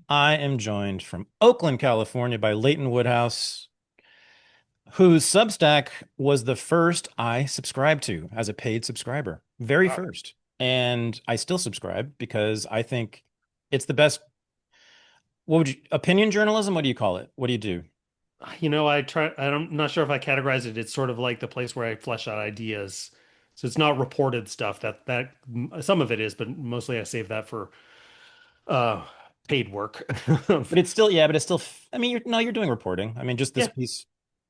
I am joined from Oakland, California by Leighton Woodhouse, whose Substack was the first I subscribed to as a paid subscriber. Very Wow. first. And I still subscribe because I think it's the best. What would you, opinion journalism? What do you call it? What do you do? I'm not sure if I categorize it. It's sort of like the place where I flesh out ideas. So it's not reported stuff that some of it is, but mostly I save that for uh paid work. But it's still, yeah, but it's still, I mean, no, you're doing reporting. I mean, just this Yeah, piece,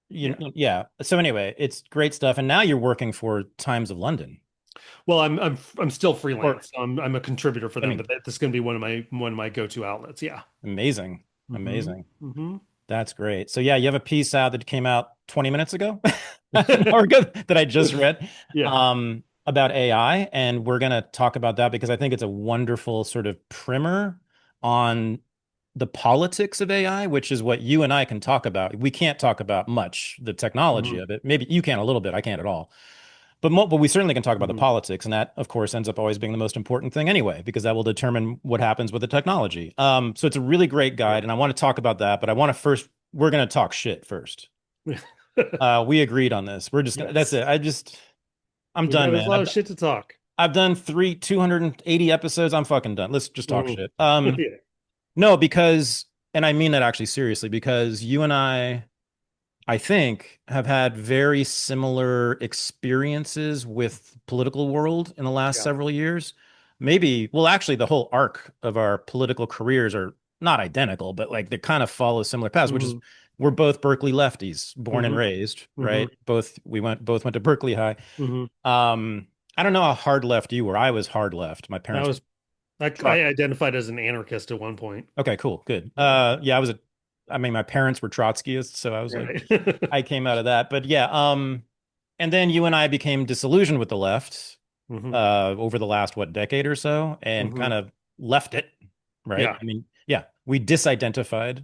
yeah. yeah. So anyway, it's great stuff. And now you're working for Times of London. Well, I'm still Or, freelance. I'm a contributor for I them, mean, but this is going to be one of my go-to outlets. Yeah. amazing. hmm Amazing. hmm That's great. So yeah, you have a piece out that came out 20 minutes ago, half an hour ago that I just read Yeah. about AI, and we're gonna talk about that because I think it's a wonderful sort of primer on the politics of AI, which is what you and I can talk about. We can't talk about much the technology hmm of it. Maybe you can a little bit, I can't at all. But we certainly can talk about the hmm politics, and that, of course, ends up always being the most important thing anyway, because that will determine what happens with the technology. So it's a really great Yeah. guide, and I want to talk about that. But I want to first, we're going to talk shit first. We agreed on this. We're just gonna. That's Yes. it. I'm We got done, a man. lot of shit to talk. I've done 280 episodes. I'm fucking done. Let's just talk Mhm. shit. Yeah. No, because, and I mean that actually seriously, because you and I think, have had very similar experiences with political world in the last Yeah. several years. Maybe, well, actually, the whole arc of our political careers are not identical, but like they kind of follow similar paths, which is hmm we're both Berkeley lefties, born and hmm raised, hmm right? Both went to Berkeley High. hmm I don't know how hard left you were. I was hard left. My I parents was were. I identified as an anarchist at one point. Okay, cool, good. Yeah. Yeah, I mean, my parents were Trotskyists, so I was like, Right. I came out of that. But yeah, and then you and I became disillusioned with the left, hmm over the last, what, decade or so, and hmm kind of left it, right? Yeah. I mean, yeah, we disidentified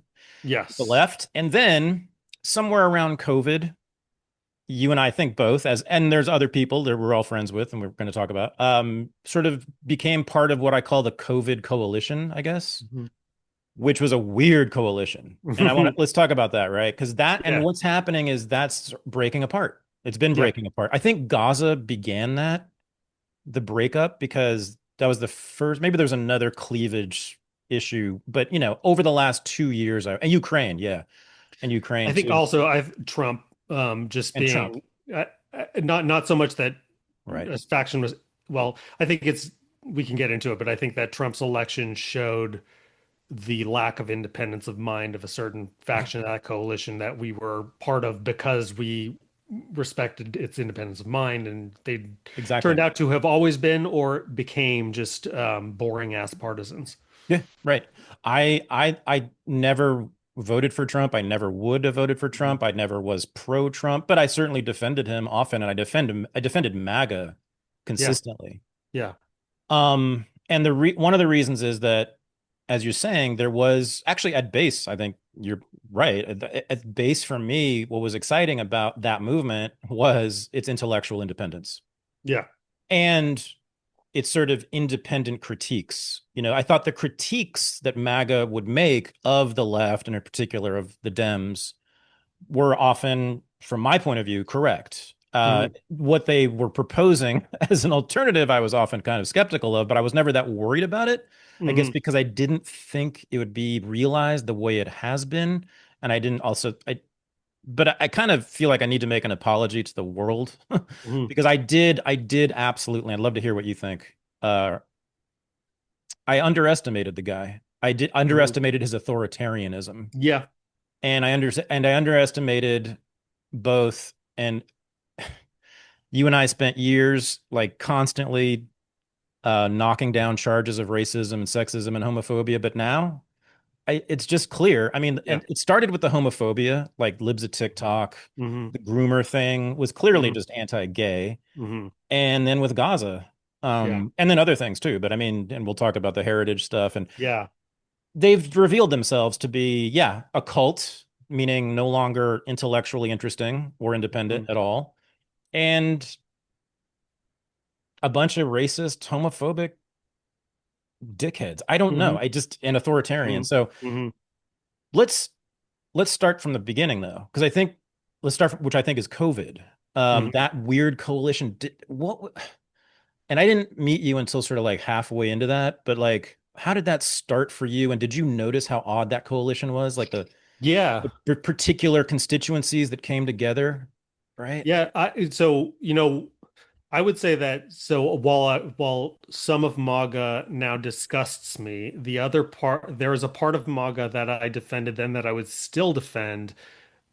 the Yes. left, and then somewhere around COVID, you and I think both, and there's other people that we're all friends with, and we're going to talk about, sort of became part of what I call the COVID coalition, I guess, hmm which was a weird coalition. And let's talk about that, right? Because and Yeah. what's happening is that's breaking apart. It's been Yeah. breaking apart. I think Gaza began the breakup, because that was the first, maybe there's another cleavage issue, but over the last 2 years, and Ukraine, yeah, and I Ukraine think too, also I've Trump just and Trump, being not so much that right? this faction was well, I think it's we can get into it, but I think that Trump's election showed the lack of independence of mind of a certain faction of that coalition that we were part of because we respected its independence of mind, and they turned Exactly. out to have always been or became just boring ass partisans. Yeah, right. I never voted for Trump. I never would have voted for Mhm. Trump. I never was pro Trump, but I certainly defended him often, and I defended MAGA Yeah, consistently. yeah. And one of the reasons is that, as you're saying, there was actually at base, I think you're right. At base for me, what was exciting about that movement was its intellectual independence Yeah. and its sort of independent critiques. I thought the critiques that MAGA would make of the left, and in particular of the Dems, were often, from my point of view, correct. Mhm. What they were proposing as an alternative, I was often kind of skeptical of, but I was never that worried about it. I guess Mhm. because I didn't think it would be realized the way it has been. And I didn't also, but I kind of feel like I need to make an apology to the world Mhm. because I did absolutely. I'd love to hear what you think. I underestimated the guy. I did Mhm. underestimated his authoritarianism, Yeah. and I underestimated both. And you and I spent years like constantly knocking down charges of racism and sexism and homophobia, but now it's just clear. I mean, Yeah. and it started with the homophobia, like libs of TikTok, Mhm. the groomer thing was clearly Mhm. just anti-gay, Mhm. and then with Gaza, Yeah. and then other things too. But I mean, and we'll talk about the heritage stuff, and Yeah. they've revealed themselves to be, yeah, a cult, meaning no longer intellectually interesting or independent Mhm. at all, and a bunch of racist, homophobic dickheads. I don't know. Hmm. I just and authoritarian. Hmm. So Hmm. let's let's start from the beginning though, because I think let's start from, which I think is COVID. Hmm. That weird coalition. And I didn't meet you until sort of like halfway into that, but like, how did that start for you? And did you notice how odd that coalition was? Like Yeah. the particular constituencies that came together, right? Yeah. So, I would say that so while some of MAGA now disgusts me, the other part there is a part of MAGA that I defended then that I would still defend,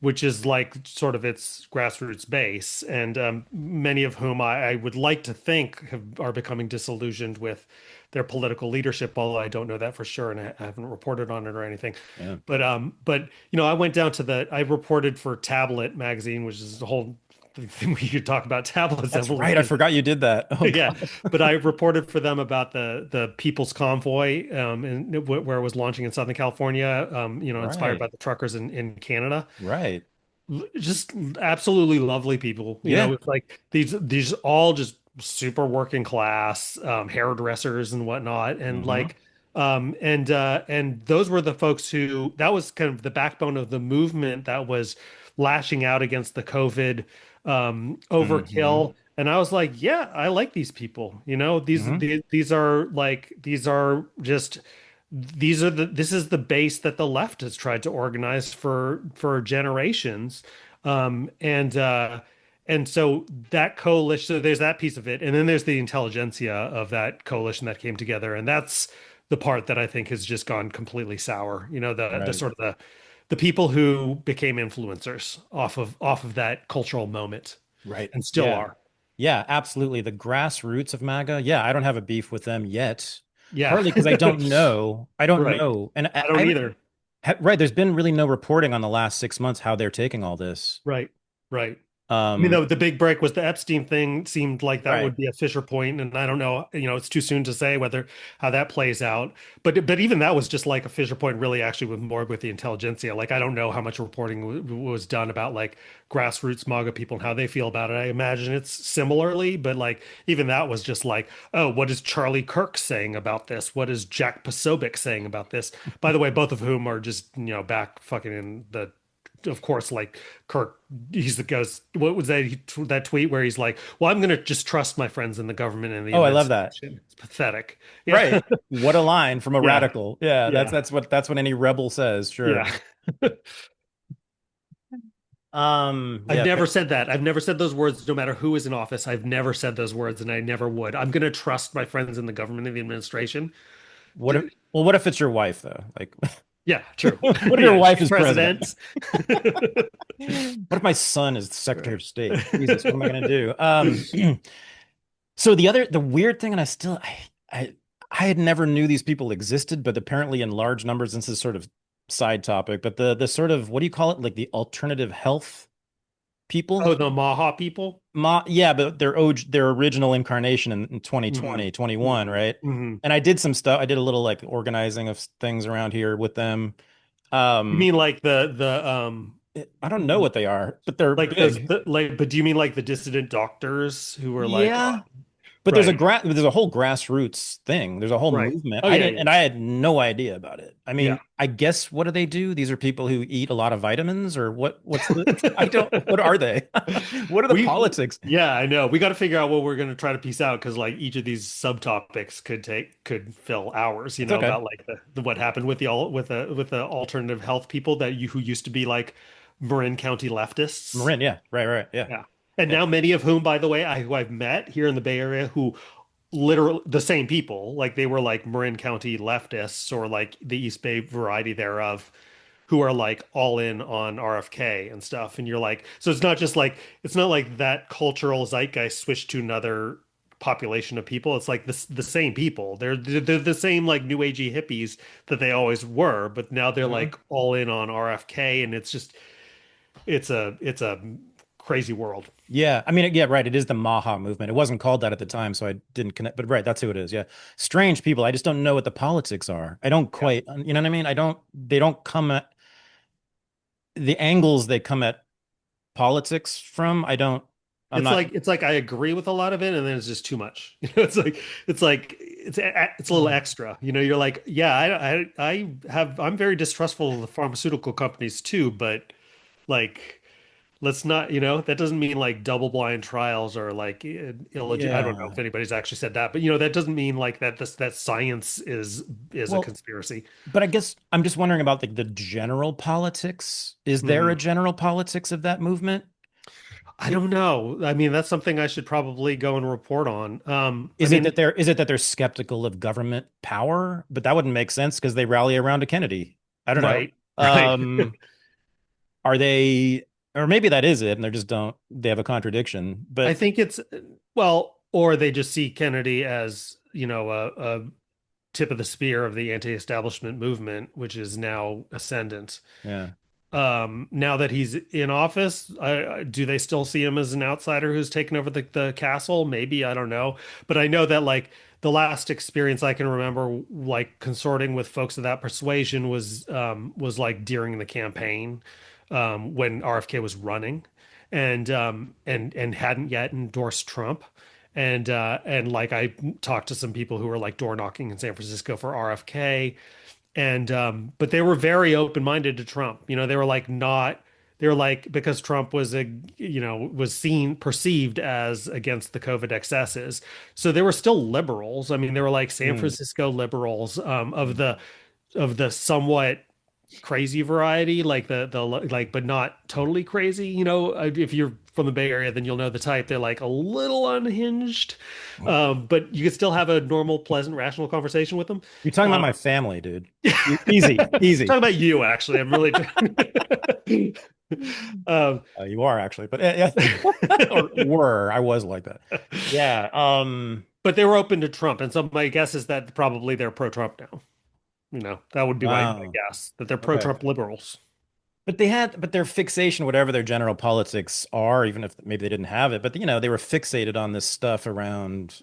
which is like sort of its grassroots base, and many of whom I would like to think are becoming disillusioned with their political leadership, although I don't know that for sure, and I haven't reported on it or anything. Yeah. But I went down to I reported for Tablet magazine, which is a whole thing we could talk about tablets That's right. I evolution. forgot you did that. Oh Yeah, God. but I reported for them about the People's Convoy, and where it was launching in Southern California, inspired Right. by the truckers in Canada. Right. Just absolutely lovely people. Yeah. It's like these all just super working class, hairdressers and whatnot, and Hmm. and those were the folks who that was kind of the backbone of the movement that was lashing out against the COVID Hmm. overkill. And I was like, yeah, I like these people. Hmm. These are just this is the base that the left has tried to organize for generations. And so that coalition, so there's that piece of it, and then there's the intelligentsia of that coalition that came together, and that's the part that I think has just gone completely sour. The Right. sort of the people who became influencers off of that cultural moment Right. and still Yeah. are. Yeah, absolutely. The grassroots of MAGA. Yeah, I don't have a beef with them yet. Yeah. Partly because I don't know. I don't Right. know. And I don't either. right, there's been really no reporting on the last 6 months how they're taking all this. Right. Right. I mean, Um, the big break was the Epstein thing. Seemed like that right. would be a Fisher point, and I don't know. It's too soon to say whether how that plays out. But even that was just like a Fisher point, really, actually, with more with the intelligentsia. Like I don't know how much reporting was done about like grassroots MAGA people and how they feel about it. I imagine it's similarly, but like even that was just like, oh, what is Charlie Kirk saying about this? What is Jack Posobiec saying about this? By the way, both of whom are just back fucking in the of course, like Kirk, he's the ghost. What was that tweet where he's like, "Well, I'm gonna just trust my friends in the government and the Oh, I love that. administration." It's pathetic. Yeah, Right. What a line from a yeah, radical. Yeah, yeah, that's what any rebel says, sure. yeah. I've Yeah, never said that. I've never said those words, no matter who is in office. I've never said those words, and I never would. I'm gonna trust my friends in the government and the administration. what if well, what if it's your wife though? Like Yeah, true. what if your Yeah, wife she's is president? president. What if my son is the Secretary Right. of State? Jesus, what am I gonna do? So the weird thing, and I I had never knew these people existed, but apparently in large numbers, this is sort of side topic, but the sort of what do you call it? Like the alternative health Oh, people? the Maha people. Yeah, but their original incarnation in Hmm. 2020, 21, Hmm. right? Hmm. And I did some stuff. I did a little like organizing of things around here with them. You Um, mean like the I don't know what they are, but they're like those big. but do you mean like the dissident doctors who were like, Yeah. But right, there's a whole grassroots thing. There's a whole right. movement. Oh I yeah, didn't yeah. and I had no idea about it. I Yeah. mean, I guess what do they do? These are people who eat a lot of vitamins or what's the I don't what are they? What are the We politics? yeah, I know. We got to figure out what we're going to try to piece out because like each of these subtopics could fill hours, It's okay. about like the what happened with the all with the alternative health people that you who used to be like Marin County leftists. Marin, yeah. Right, right. Yeah. Yeah. And Yeah. now many of whom, by the way, who I've met here in the Bay Area who literally the same people, like they were like Marin County leftists or like the East Bay variety thereof, who are like all in on RFK and stuff. And you're like, so it's not like that cultural zeitgeist switched to another population of people. It's like the same people. They're the same like new agey hippies that they always were, but now they're Mhm. like all in on RFK, and it's just it's a crazy world. Yeah. I mean, yeah, right. It is the Maha movement. It wasn't called that at the time, so I didn't connect. But right, that's who it is. Yeah. Strange people. I just don't know what the politics are. I don't Yeah. quite, you know what I mean? They don't come at the angles they come at politics from. I don't. I'm not. It's like I agree with a lot of it, and then it's just too much. It's a little extra. You're like, yeah, I'm very distrustful of the pharmaceutical companies too, but like, let's not, that doesn't mean like double blind trials or like illegit. I don't know Yeah. if anybody's actually said that, but that doesn't mean like that science is a Well, conspiracy. but I guess I'm just wondering about the general politics. Is there a Mhm. general politics of that movement? I don't know. I mean, that's something I should probably go and report on. I mean, Is it that they're skeptical of government power? But that wouldn't make sense because they rally around a Kennedy. I don't know. right, right. Are they, or maybe that is it, and they just don't, they have a contradiction. I But think it's well, or they just see Kennedy as, a tip of the spear of the anti-establishment movement, which is now ascendant. yeah, Now that he's in office, do they still see him as an outsider who's taken over the castle? Maybe, I don't know. But I know that like the last experience I can remember, like consorting with folks of that persuasion was like during the campaign, when RFK was running and hadn't yet endorsed Trump. And like I talked to some people who were like door knocking in San Francisco for RFK, and but they were very open-minded to Trump. They were like not they were like, because Trump was was seen perceived as against the COVID excesses. So they were still liberals. I mean, they were like San mm, Francisco liberals, of the somewhat crazy variety, like the like, but not totally crazy. If you're from the Bay Area, then you'll know the type. They're like a little unhinged, but you can still have a normal, pleasant, rational conversation with them. you're talking about Um, my family, dude. Easy, easy. Talking about you, actually, I'm really. um, You are actually, but yeah, or were I was like that. Yeah. but they were open to Trump, and so my guess is that probably they're pro-Trump now. That would be my Wow. guess, that they're Okay. pro-Trump liberals. But their fixation, whatever their general politics are, even if maybe they didn't have it, but they were fixated on this stuff around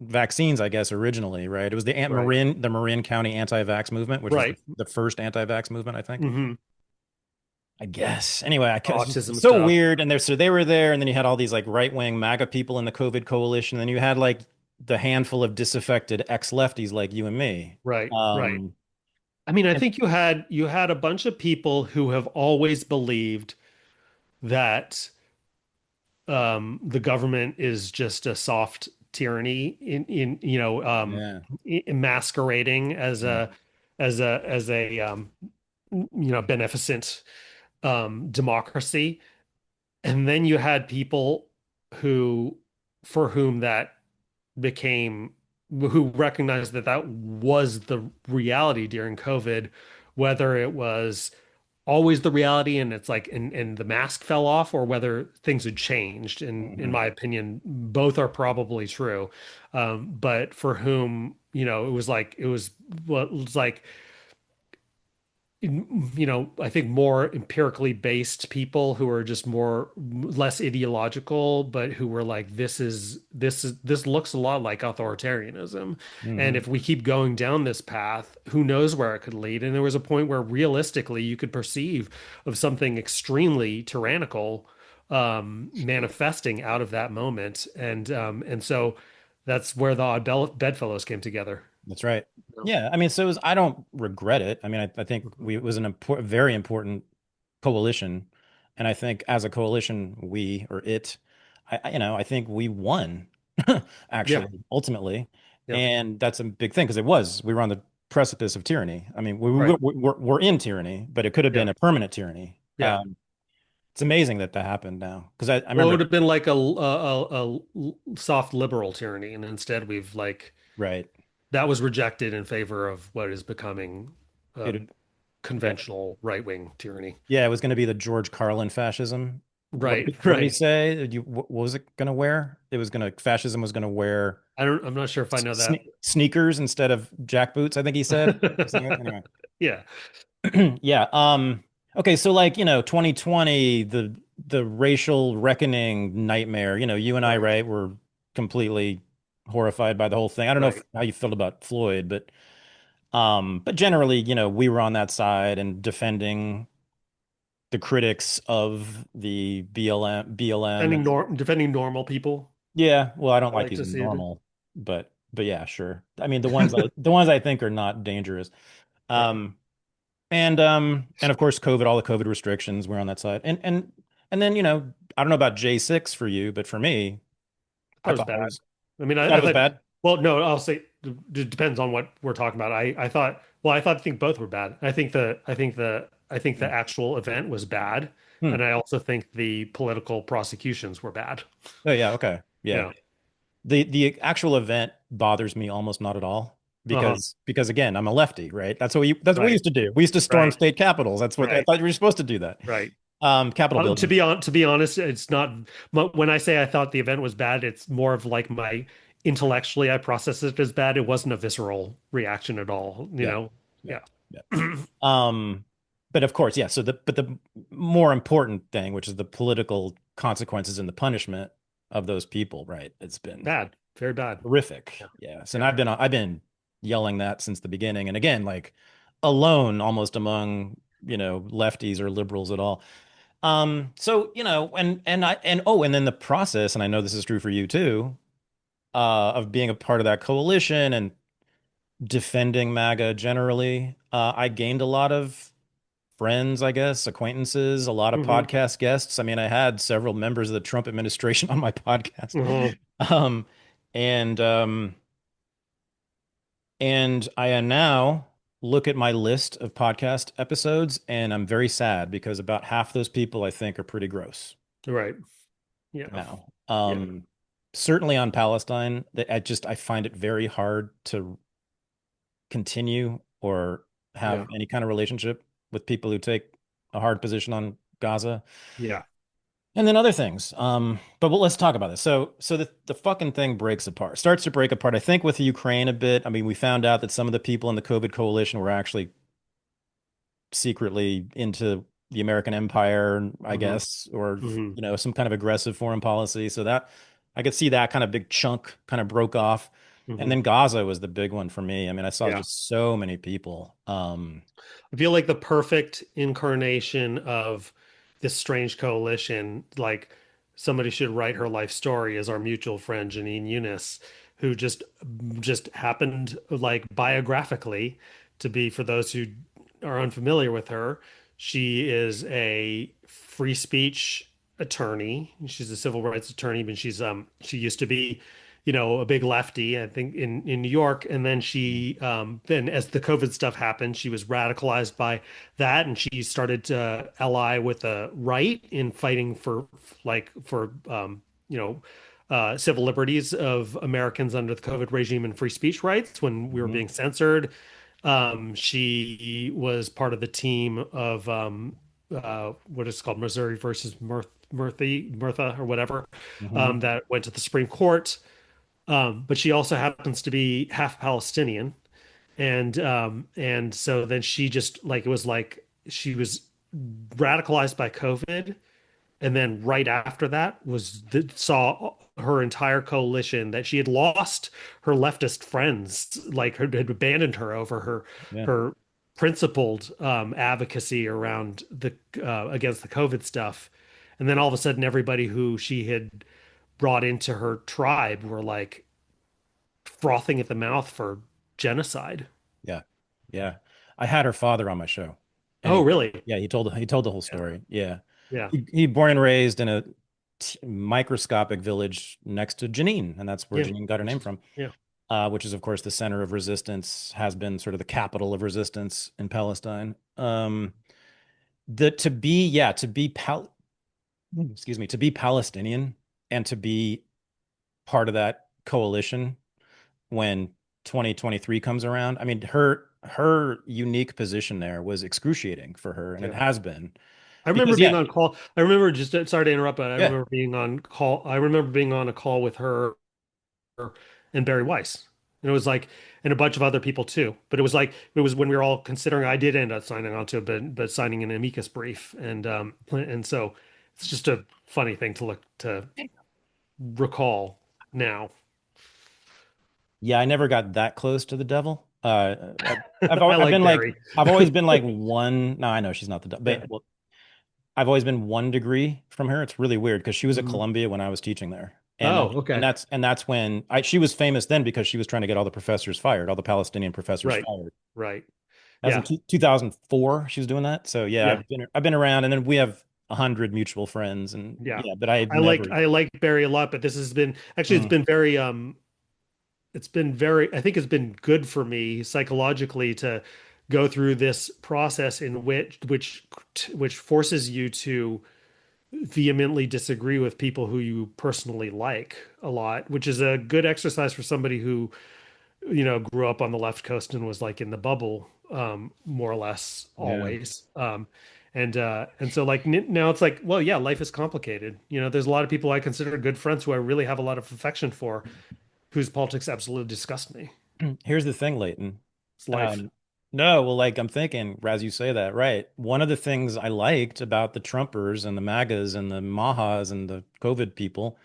vaccines, I guess, originally, right? It was Right. The Marin County anti-vax movement, which was Right. the first anti-vax movement, I think. Hmm. I guess. Anyway, it's Autism so stuff. weird. And so they were there, and then you had all these like right-wing MAGA people in the COVID coalition, and then you had like the handful of disaffected ex-lefties like you and me. Right. Right. Um, I mean, I and think you had a bunch of people who have always believed that the government is just a soft tyranny in yeah, masquerading as yeah, a beneficent democracy. And then you had people who for whom that became who recognized that that was the reality during COVID, whether it was always the reality and it's like and the mask fell off, or whether things had changed. And in mhm, my opinion, both are probably true. But for whom, it was like, I think more empirically based people who are just less ideological, but who were like, this looks a lot like authoritarianism. And mhm. if we keep going down this path, who knows where it could lead? And there was a point where realistically you could perceive of something extremely tyrannical manifesting out of that moment. And so that's where the odd bedfellows came together. That's right. Yeah, I mean, I don't regret it. I mean, I think it was an important, very important coalition, and I think as a coalition, we or it, I think we won, Yeah, actually, ultimately, yeah, and that's a big thing because we were on the precipice of tyranny. I mean, right. we're in tyranny, but it could have Yeah, been a permanent tyranny. yeah. It's amazing that that happened now because I Well, it remember, would have been like a soft liberal tyranny, and instead we've like right? that was rejected in favor of what is becoming It, a yeah, conventional right-wing tyranny. yeah, it was going to be the George Carlin fascism. Right, What did he right. say? What was it going to wear? Fascism was going to wear I'm not sure if I know that. sneakers instead of jackboots, I think he said. Anyway. Yeah, Yeah. Okay, so like, 2020, the racial reckoning nightmare, you and I, right, right, were completely horrified by the whole thing. I don't know right. how you felt about Floyd, but generally, we were on that side and defending the critics of the BLM and Defending normal people. yeah, well, I don't I like like to using see it. normal, but yeah, sure. I mean, the ones I think are not dangerous. Right. Um and of course COVID, all the COVID restrictions were on that side. And then, I don't know about J6 for you, but for me, That I was thought it bad. was I mean, thought I it was thought, bad. well, no, I'll say it depends on what we're talking about. I think both were bad. I think the Hmm. actual event was bad, Hmm. and I also think the political prosecutions were bad. Oh yeah, okay. Yeah. Yeah. The actual event bothers me almost not at all Uh-huh. because again, I'm a lefty, right? That's what we Right. used to do. We used to storm Right. state capitals. That's what I Right. thought you were supposed to do that. Right. Capitol buildings. To be honest, it's not when I say I thought the event was bad, it's more of like my intellectually I processed it as bad. It wasn't a visceral reaction at all, you Yeah. know? Yeah. Yeah. Yeah. Um, but of course, yeah. The more important thing, which is the political consequences and the punishment of those people, right? It's been Bad. Very bad. horrific. Yeah. Yes. And Yeah. I've been yelling that since the beginning. And again, like alone almost among, lefties or liberals at all. So, and then the process, and I know this is true for you too, of being a part of that coalition and defending MAGA generally. I gained a lot of friends, I guess, acquaintances, a lot of Hmm. podcast guests. I mean, I had several members of the Trump administration on my podcast. Hmm. Um, and um, and I now look at my list of podcast episodes, and I'm very sad because about half those people I think are pretty gross Right. Yeah. now. Yeah. Certainly on Palestine, that I find it very hard to continue or Yeah. have any kind of relationship with people who take a hard position on Gaza. Yeah. And then other things. But let's talk about this. So the fucking thing breaks apart, starts to break apart. I think with Ukraine a bit. I mean, we found out that some of the people in the COVID coalition were actually secretly into the American empire, I Hmm. guess, or Hmm. some kind of aggressive foreign policy. So that I could see that kind of big chunk kind of broke off. And Hmm. then Gaza was the big one for me. I mean, I saw Yeah. just so many people. I feel like the perfect incarnation of this strange coalition, like somebody should write her life story, is our mutual friend Janine Eunice, who just happened like biographically to be, for those who are unfamiliar with her, she is a free speech attorney. She's a civil rights attorney, but she used to be, a big lefty, I think, in New York. And then then as the COVID stuff happened, she was radicalized by that, and she started to ally with the right in fighting for civil liberties of Americans under the COVID regime and free speech rights when we were Mhm. being censored. She was part of the team of what is called Missouri versus Murtha or whatever, Mhm. that went to the Supreme Court. But she also happens to be half Palestinian, and so then she just like it was like she was radicalized by COVID, and then right after that saw her entire coalition that she had lost her leftist friends, like had abandoned her over Yeah. her principled advocacy around the against the COVID stuff, and then all of a sudden everybody who she had brought into her tribe were like frothing at the mouth for genocide. Yeah. Yeah. I had her father on my show and Oh, really? he told the whole Yeah. story. Yeah. Yeah. He born and raised in a microscopic village next to Jenin, and that's where Yeah. Jenin got her name from. Yeah. Which is of course the center of resistance, has been sort of the capital of resistance in Palestine. The to be yeah, to be excuse me, to be Palestinian and to be part of that coalition when 2023 comes around. I mean, her unique position there was excruciating for her, and it Yeah. has been I remember because being on call. I remember just sorry to interrupt, but I yeah, remember being on call. I remember being on a call with her and Barry Weiss. And it was like, and a bunch of other people too. But it was when we were all considering, I did end up signing on to it, but signing an amicus brief. And so it's just a funny thing to recall now. yeah, I never got that close to the devil. I I've like been like Barry. I've always been like one. No, I know she's not the devil, Yeah. but well, I've always been 1 degree from her. It's really weird because she was at Mhm. Columbia when I was teaching there. Oh, And okay. that's when she was famous then because she was trying to get all the professors fired, all the Palestinian professors Right. fired. Right. That was in Yeah. 2004 she was doing that. So yeah, Yeah. I've been around, and then we have 100 mutual friends, and Yeah. yeah, but I've never. I like Barry a lot, but this has been actually Mm, it's been very I think it's been good for me psychologically to go through this process in which forces you to vehemently disagree with people who you personally like a lot, which is a good exercise for somebody who, grew up on the left coast and was like in the bubble, more or less yeah. always. And so like now it's like, well, yeah, life is complicated. There's a lot of people I consider good friends who I really have a lot of affection for, whose politics absolutely disgust me. Here's the thing, Leighton. It's life. Um, no, well, like I'm thinking, as you say that, right? One of the things I liked about the Trumpers and the MAGAs and the Majas and the COVID people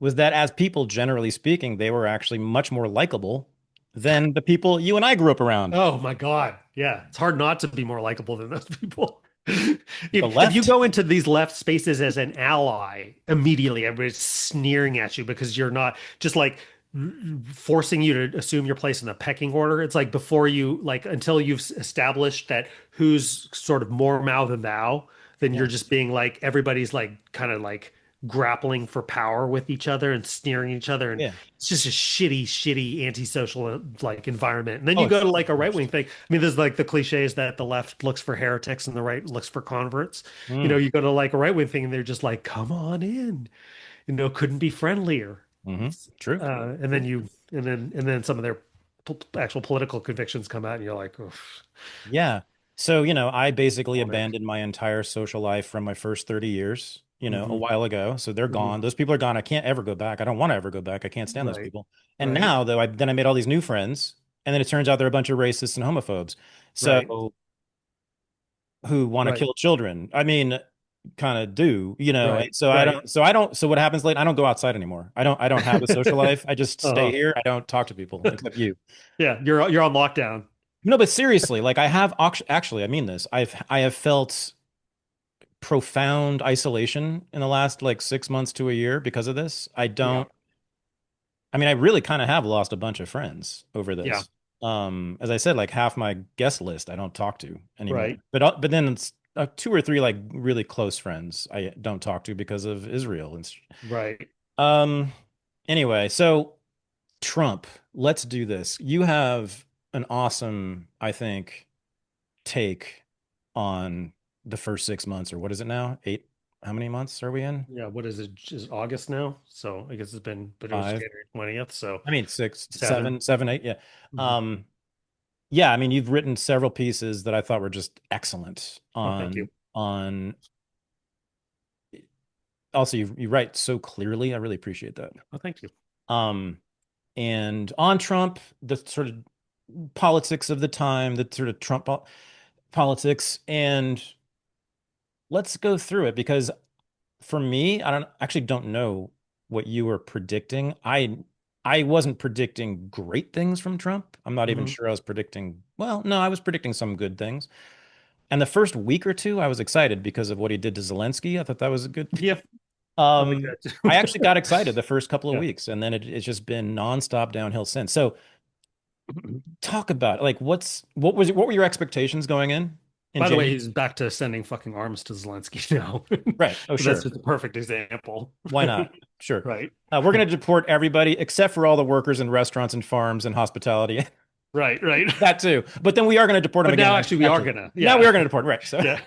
was that as people, generally speaking, they were actually much more likable than the people you and I grew up around. Oh my God. Yeah. It's hard not to be more likable than those people. The If you left, go into these left spaces as an ally, immediately everybody's sneering at you because you're not just like forcing you to assume your place in the pecking order. It's like before you, like, until you've established that who's sort of more thou than thou, then yeah, you're just being like, everybody's like kind of like grappling for power with each other and sneering at each other. And yeah. it's just a shitty antisocial like environment. And then Oh, you go it's to the like a right wing worst. thing. I mean, there's like the cliches that the left looks for heretics and the right looks for converts. Mm, You go to like a right wing thing and they're just like, come on in. Couldn't be friendlier. true, And then true. some of their actual political convictions come out, and you're like, oof, Yeah. So, I basically demonic. abandoned my entire social life from my first 30 years, a Hmm. while ago. So they're Hmm. gone. Those people are gone. I can't ever go back. I don't want to ever go back. I can't stand those Right, people. And right, now, though, then I made all these new friends, and then it turns out they're a bunch of racists and homophobes. right, So who want to right, kill children? I mean, kind of do, and right, so right. so what happens late? I don't go outside anymore. I don't have a social life. I just stay Uh-huh. here. I don't talk to people except you. Yeah, you're on lockdown. No, but seriously, like actually, I mean this. I have felt profound isolation in the last like 6 months to a year because of this. Yeah, I mean, I really kind of have lost a bunch of friends over yeah, this. As I said, like half my guest list I don't talk to anymore. right, But then it's two or three like really close friends I don't talk to because of Israel right. um anyway, so Trump, let's do this. You have an awesome, I think, take on the first 6 months, or what is it now? Eight? How many months are we in? Yeah, what is it? Just August now? So I guess but it was Five? January 20th, so I mean, six, seven. seven, seven, eight. Yeah. Mhm. Um, yeah. I mean, you've written several pieces that I thought were just excellent Oh, thank you. on. Also, you write so clearly. I really appreciate that. Oh, thank you. Um, and on Trump, the sort of politics of the time, the sort of politics, and let's go through it because for me, I don't know what you were predicting. I wasn't predicting great things from Trump. I'm not even Hmm. sure I was predicting, well, no, I was predicting some good things. And the first week or two, I was excited because of what he did to Zelensky. I thought that was a good thing. Yeah, I like I actually that got excited the first couple of Yeah. weeks, and then it's just been nonstop downhill since. So talk about it. Like what were your expectations going in By the way, January? he's back to sending fucking arms to Zelensky now. Right. Oh, So that's sure. just a perfect example. Why not? Sure. Right. We're going to deport everybody except for all the workers in restaurants and farms and hospitality. Right, right. That too. But then we are going to deport them But again now actually we are after. gonna. Now we Yeah. are going to deport. Right. So Yeah.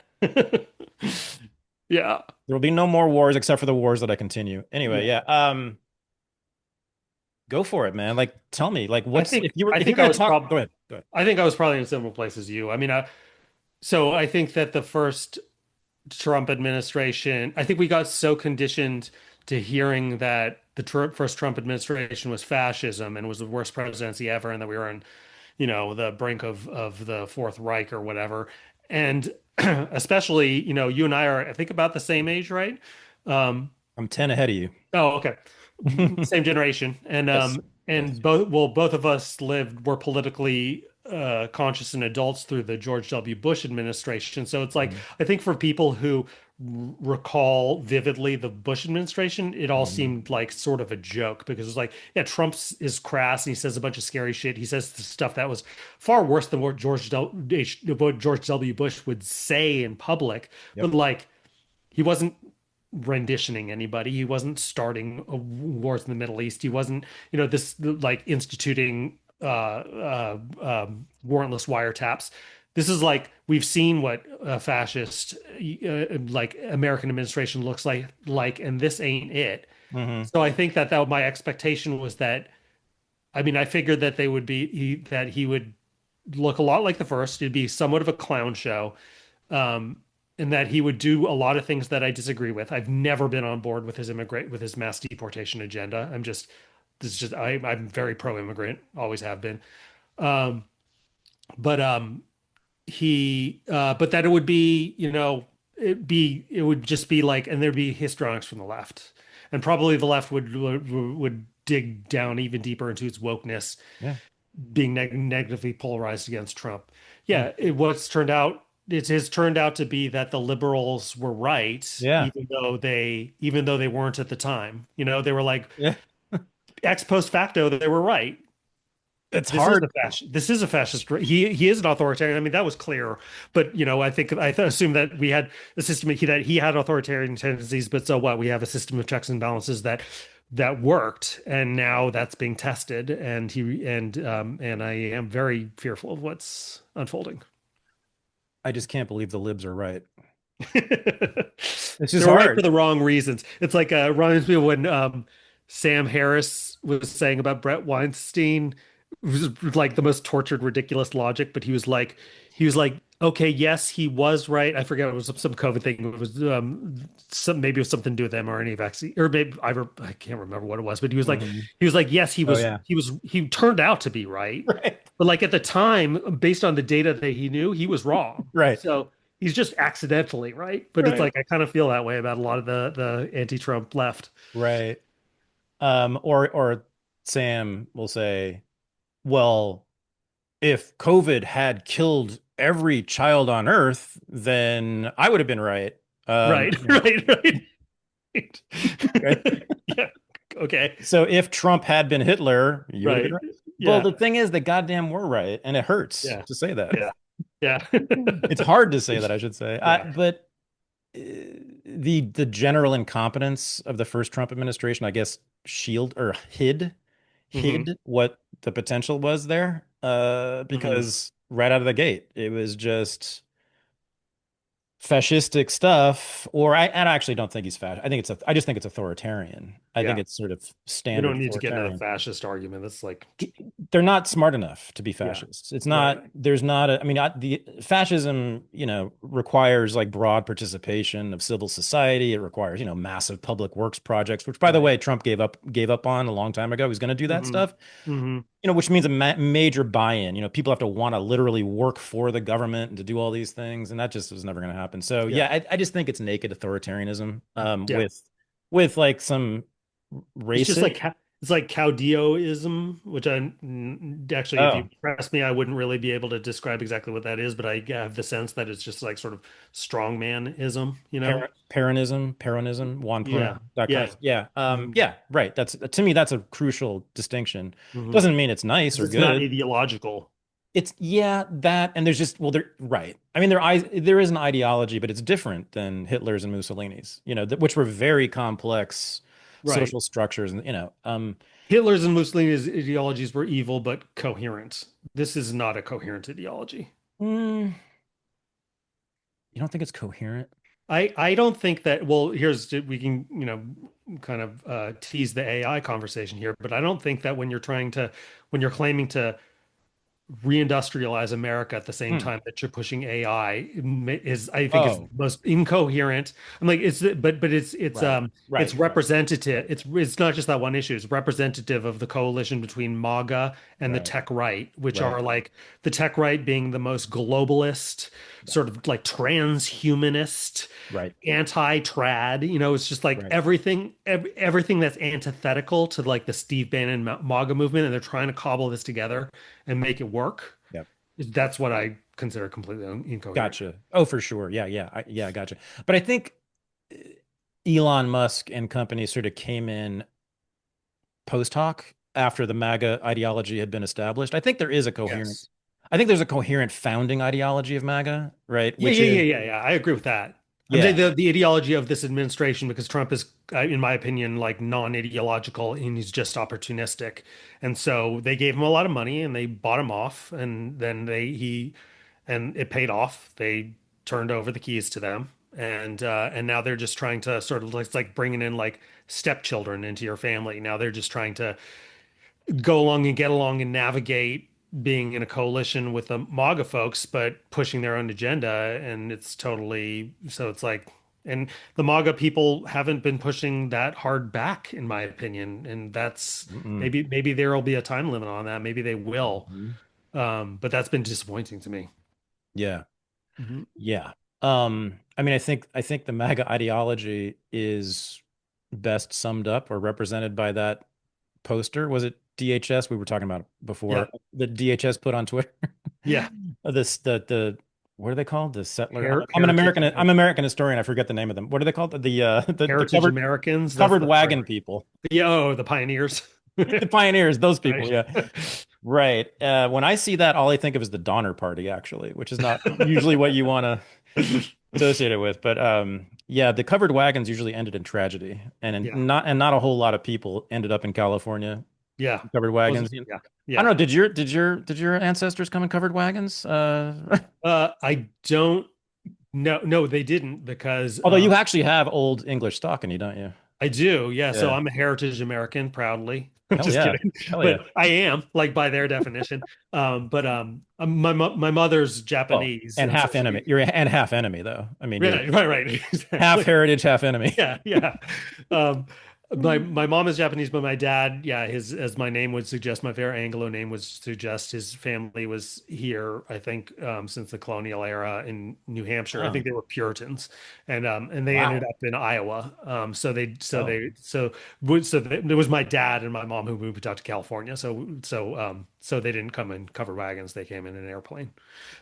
Yeah. there will be no more wars except for the wars that I continue. Anyway, Yeah. yeah. Go for it, man. Like, tell me, like, what's I if you're think I going to was talk? Go ahead. Go ahead. I think I was probably in a similar place as you. I mean, so I think that the first Trump administration, I think we got so conditioned to hearing that the first Trump administration was fascism and was the worst presidency ever, and that we were on, the brink of the Fourth Reich or whatever. And especially, you and I are, I think, about the same age, right? Um, I'm 10 ahead of you. oh, okay. Same generation. And Yes. and Yes. both of us were politically conscious in adults through the George W. Bush administration. So it's like, Mhm. I think for people who recall vividly the Bush administration, it all Mhm. seemed like sort of a joke because it's like, yeah, Trump's is crass and he says a bunch of scary shit. He says the stuff that was far worse than what George W. Bush would say in public. Yep. But like, he wasn't renditioning anybody. He wasn't starting wars in the Middle East. He wasn't, this like instituting warrantless wiretaps. This is like we've seen what a fascist like American administration looks like, and this ain't it. Hmm. So I think that my expectation was that I mean I figured that they would be that he would look a lot like the first. It'd be somewhat of a clown show, um, and that he would do a lot of things that I disagree with. I've never been on board with his mass deportation agenda. This is just I'm very pro-immigrant, always have been. Um, but but that it would be, it would just be like, and there'd be histrionics from the left, and probably the left would dig down even deeper into its wokeness, Yeah. being negatively polarized against Trump. Mm. Yeah, it has turned out to be that the liberals were right, Yeah. even though they weren't at the time. They were like Yeah. ex post facto that they were right. It's hard. This is a fascist. He is an authoritarian. I mean, that was clear. But I think assume that we had a system that he had authoritarian tendencies. But so what? We have a system of checks and balances that worked, and now that's being tested. And I am very fearful of what's unfolding. I just can't believe the libs are right. It's just They're right for hard. the wrong reasons. It's like reminds me of when Sam Harris was saying about Brett Weinstein. It was like the most tortured, ridiculous logic, but he was like, okay, yes, he was right. I forget it was some COVID thing. It was maybe it was something to do with mRNA vaccine, or maybe I can't remember what it was, but Hmm. he was like, yes, Oh yeah. he turned out to be right, Right. but like at the time, based on the data that he knew, he was wrong. Right. So he's just accidentally right. But it's Right. like I kind of feel that way about a lot of the anti-Trump left. Right. Or Sam will say, well, if COVID had killed every child on Earth, then I would have been right. Right, You know, right, right. okay. Yeah. Okay. So if Trump had been Hitler, you would have been Right. right. Well, Yeah. the thing is, they goddamn were right, and it hurts Yeah. to say that. Yeah. Yeah. It's hard to say that, I should say. Yeah. But uh, the general incompetence of the first Trump administration, I guess, shield or Hmm. hid what the potential was there. Hmm. Because right out of the gate, it was just fascistic stuff. And I actually don't think he's fascist. I just think it's authoritarian. I think Yeah. it's sort of We standard don't need to get into the authoritarian. fascist argument. That's like, They're not smart enough to be yeah. fascists. It's Right. not, there's not a, I mean, the fascism, requires like broad participation of civil society. It requires, massive public works projects, which by the Right. way, Trump gave up on a long time ago. He's going to do that Hmm. stuff, Hmm. which means a major buy-in. People have to want to literally work for the government and to do all these things. And that just was never going to happen. So Yeah. yeah, I just think it's naked authoritarianism, Yeah. with like some It's just racist. like it's like Caudilloism, which actually, if you Oh, press me, I wouldn't really be able to describe exactly what that is, but I have the sense that it's just like sort of strongmanism, you know? Peronism, Juan Yeah. Perón, that kind Yeah. of, yeah. Mhm. Yeah, right. To me, that's a crucial distinction. Mhm. Doesn't mean it's nice 'Cause or it's not good. ideological. It's yeah, that and there's just well, there right. I mean, there is an ideology, but it's different than Hitler's and Mussolini's, which were very complex Right. social structures, and Hitler's and Mussolini's ideologies were evil but coherent. This is not a coherent ideology. mm, you don't think it's coherent? I don't think that, well, here's we can, kind of tease the AI conversation here, but I don't think that when you're claiming to reindustrialize America at the same Hmm. time that you're pushing AI I think is the Oh, most incoherent. I'm like but right, it's right, right, representative. It's not just that one issue. It's representative of the coalition between MAGA and the right, tech right, which right, are like the tech right being the most globalist, yeah, sort of like transhumanist, right, anti-trad. It's just like right, everything that's antithetical to like the Steve Bannon MAGA movement, and they're trying to cobble this together and make it work. yep. That's what I consider completely incoherent. Gotcha. Oh, for sure. Yeah, yeah, yeah, gotcha. But I think Elon Musk and company sort of came in post hoc after the MAGA ideology had been established. Yes. I think there's a coherent founding ideology of MAGA, right? Yeah, Which yeah, yeah, is, yeah, yeah. I agree with that. I'm saying yeah. the ideology of this administration, because Trump is, in my opinion, like non-ideological and he's just opportunistic. And so they gave him a lot of money and they bought him off, and then and it paid off. They turned over the keys to them, and now they're just trying to sort of, it's like bringing in like stepchildren into your family. Now they're just trying to go along and get along and navigate being in a coalition with the MAGA folks, but pushing their own agenda. And it's totally, so it's like, and the MAGA people haven't been pushing that hard back, in my opinion. And that's Mm-mm. maybe there'll be a time limit on that. Maybe they will. Mhm. But that's been disappointing to me. Yeah. Mhm. Yeah. I mean, I think the MAGA ideology is best summed up or represented by that poster. Was it DHS? We were talking about it Yeah. before. The DHS put on Twitter. Yeah. This the what are they called? The settler. I'm an Heritage American. I'm American. an American historian. I forget the name of them. What are they called? The Heritage Americans. That's covered the phrase. wagon people. Yeah. Oh, the pioneers. The pioneers. Those people. Right. Yeah. Right. When I see that, all I think of is the Donner Party, actually, which is not usually what you want to associate it with. But yeah, the covered wagons usually ended in tragedy, Yeah. and not a whole lot of people ended up in California Yeah. in covered Was wagons. yeah. I don't Yeah. know. Did your ancestors come in covered wagons? I don't know. No, they didn't because Although you actually have old English stock in you, don't you? I do. Yeah. So Yeah. I'm a heritage American, proudly. I'm Hell just yeah. kidding, Hell yeah. but I am, like, by their definition. My mother's Well, Japanese, and and so half enemy. she, You're and half enemy though. I mean, you're right, right, right, half exactly. heritage, half enemy. Yeah, yeah. Um, my mom is Japanese, but my dad, yeah, his, as my name would suggest, my very Anglo name would suggest, his family was here, I think, since the colonial era in New Hampshire. I Oh, think they were Puritans, and they ended wow. up in Iowa. Oh, It was my dad and my mom who moved out to California. So they didn't come in covered wagons; they came in an airplane.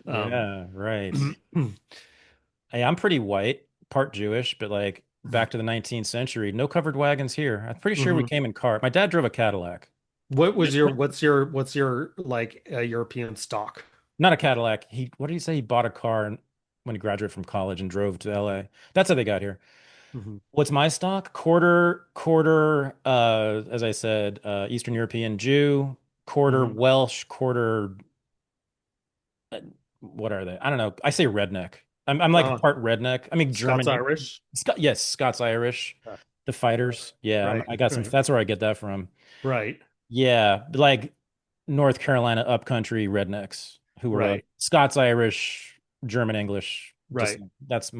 Um, yeah, right. Hey, I'm pretty white, part Jewish, but like back to the 19th century, no covered wagons here. I'm pretty sure we mhm. came in car. My dad drove a Cadillac. What's your like European stock? Not a Cadillac. What did he say? He bought a car when he graduated from college and drove to LA. That's how they got here. Mhm. What's my stock? Quarter, as I said, Eastern European Jew, quarter Mhm. Welsh, quarter, uh, what are they? I don't know. I say redneck. I'm like Uh, part redneck. I mean, Scots German, Irish. Yes, Scots Irish, Uh, the fighters. Yeah, right, I got some, right, that's where I get that from. right, Yeah, like North Carolina upcountry rednecks who were right, Scots Irish, German English. Just right. that's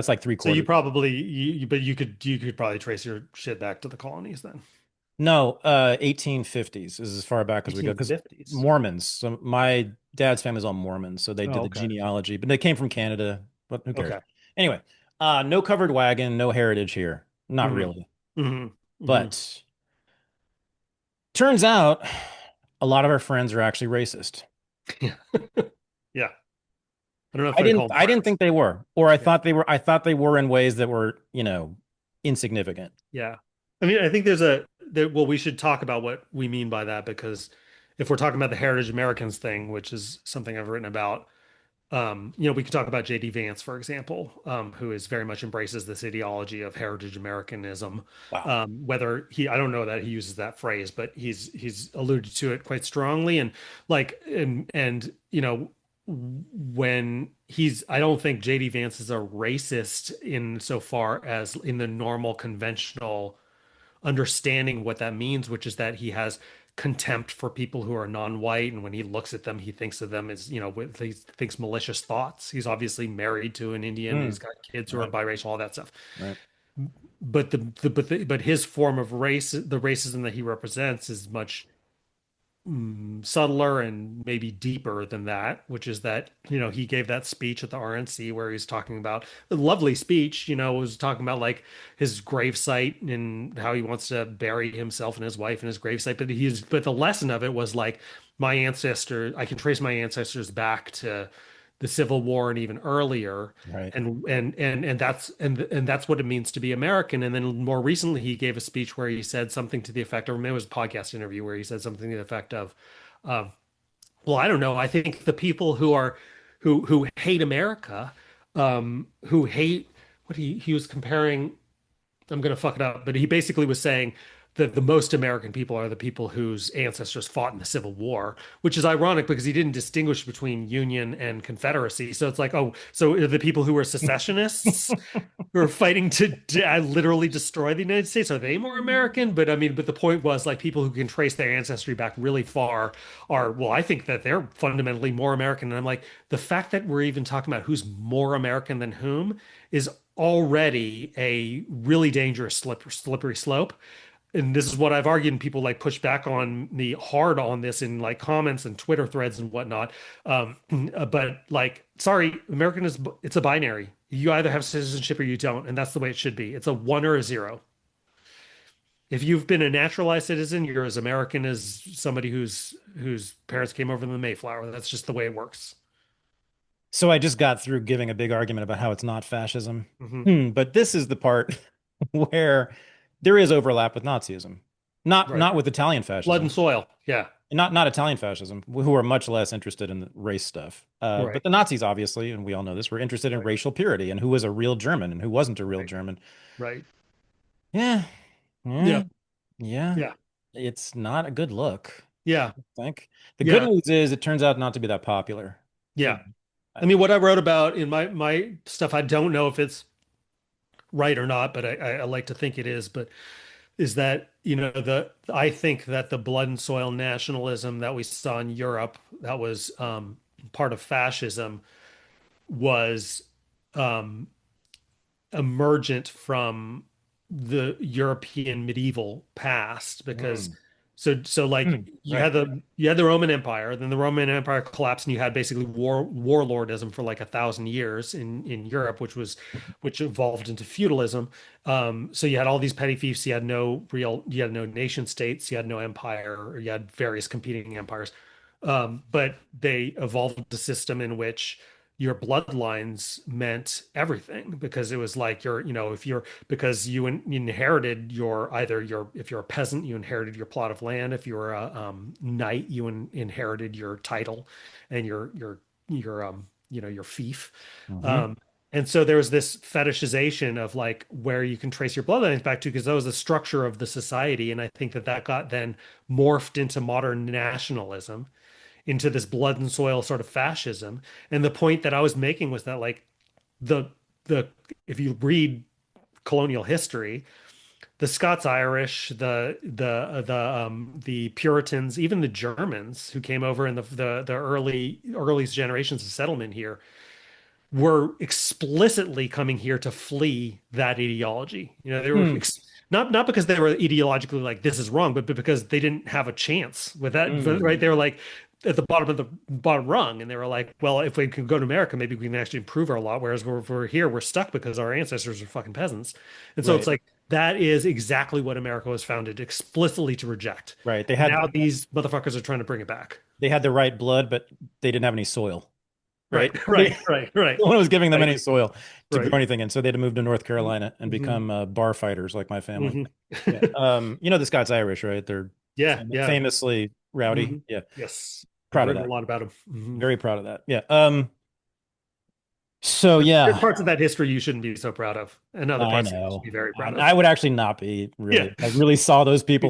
like three So you quarters. probably but you could probably trace your shit back to the colonies then. No, 1850s is as far back as we go because 1850s. Mormons. So my dad's family's all Mormons, so they Oh, did the okay. genealogy, but they came from Canada. But who cares? Okay. Anyway, no covered wagon, no heritage here. Not Hmm. really. Hmm. Hmm. But turns out a lot of our friends are actually racist. Yeah. Yeah. I don't know if I call them I didn't friends. think they were, or Yeah. I thought they were in ways that were, insignificant. Yeah. I mean, I think well, we should talk about what we mean by that, because if we're talking about the Heritage Americans thing, which is something I've written about, we could talk about J.D. Vance, for example, who is very much embraces this ideology of heritage Americanism. Wow. I don't know that he uses that phrase, but he's alluded to it quite strongly. And like, and when I don't think J.D. Vance is a racist in so far as in the normal conventional understanding what that means, which is that he has contempt for people who are non-white, and when he looks at them, he thinks of them as, he thinks malicious thoughts. He's obviously married to an Indian, and he's Mm, got kids who are right, biracial, all that stuff. right. But his form of race, the racism that he represents, is much subtler and maybe deeper than that, which is that, he gave that speech at the RNC where he's talking about a lovely speech, was talking about like his gravesite and how he wants to bury himself and his wife in his gravesite. But the lesson of it was like, I can trace my ancestors back to the Civil War and even earlier, Right. and that's what it means to be American. And then more recently, he gave a speech where he said something to the effect, or maybe it was a podcast interview where he said something to the effect of well, I don't know. I think the people who hate America, who hate what he was comparing. I'm going to fuck it up, but he basically was saying that the most American people are the people whose ancestors fought in the Civil War, which is ironic because he didn't distinguish between Union and Confederacy. So it's like, oh, so the people who were secessionists who are fighting to literally destroy the United States, are they more American? But I mean, but the point was like people who can trace their ancestry back really far are, well, I think that they're fundamentally more American. And I'm like, the fact that we're even talking about who's more American than whom is already a really dangerous slippery slope. And this is what I've argued, and people like push back on me hard on this in like comments and Twitter threads and whatnot. But like, sorry, American is it's a binary. You either have citizenship or you don't, and that's the way it should be. It's a one or a zero. If you've been a naturalized citizen, you're as American as somebody whose parents came over in the Mayflower. That's just the way it works. So I just got through giving a big argument about how it's not fascism. Hmm. But this is the part where there is overlap with Nazism. Right. Not with Italian Blood fascism. and soil. Yeah. Not Italian fascism, who are much less interested in the race stuff. But Right. the Nazis, obviously, and we all know this, were interested in Right. racial purity and who was a real German and who wasn't a real Right. German. Right. Yeah, Yeah. yeah, yeah. Yeah. It's not a good look, Yeah. I think. The good Yeah. news is it turns out not to be that popular. You Yeah. know, I mean, what I wrote about in my stuff, I don't know if it's right or not, but I like to think it is. But is that, the I think that the blood and soil nationalism that we saw in Europe, that was part of fascism, was um, emergent from the European medieval past because mm, so like right. you had the Roman Empire, then the Roman Empire collapsed and you had basically warlordism for like 1,000 years in Europe, which evolved into feudalism. So you had all these petty fiefs, you had no nation states, you had no empire, or you had various competing empires. But they evolved a system in which your bloodlines meant everything because it was like if you're because you inherited if you're a peasant, you inherited your plot of land. If you were a knight, you inherited your title and your fief. Hmm. Um, and so there was this fetishization of like where you can trace your bloodlines back to because that was the structure of the society. And I think that got then morphed into modern nationalism, into this blood and soil sort of fascism. And the point that I was making was that like the the if you read colonial history, the Scots Irish, the Puritans, even the Germans who came over in the earliest generations of settlement here were explicitly coming here to flee that ideology. They were Hmm. not because they were ideologically like this is wrong, but because they didn't have a chance with that. Right? Mm. They were like at the bottom of the bottom rung, and they were like, well, if we can go to America, maybe we can actually improve our lot. Whereas if we're here, we're stuck because our ancestors are fucking peasants. And so it's Right, like that is exactly what America was founded explicitly to reject. right. And now these motherfuckers are trying to bring it back. They had the right blood, but they didn't have any soil, Right, right? right, right, right, No one was giving them right, any soil to right. grow anything in, so they had to move to North Carolina and Hmm. become bar fighters like my family. Hmm. Yeah. You know the Scots Irish, right? They're Yeah, yeah. famously rowdy. Hmm. Yeah. Yes, I've Proud of written a that. lot about him. Hmm. Very proud of that. Yeah. So There's yeah, parts of that history you shouldn't be so proud of, and other I parts that you should know. be very proud I of. would actually not be Yeah, really. I really saw those people,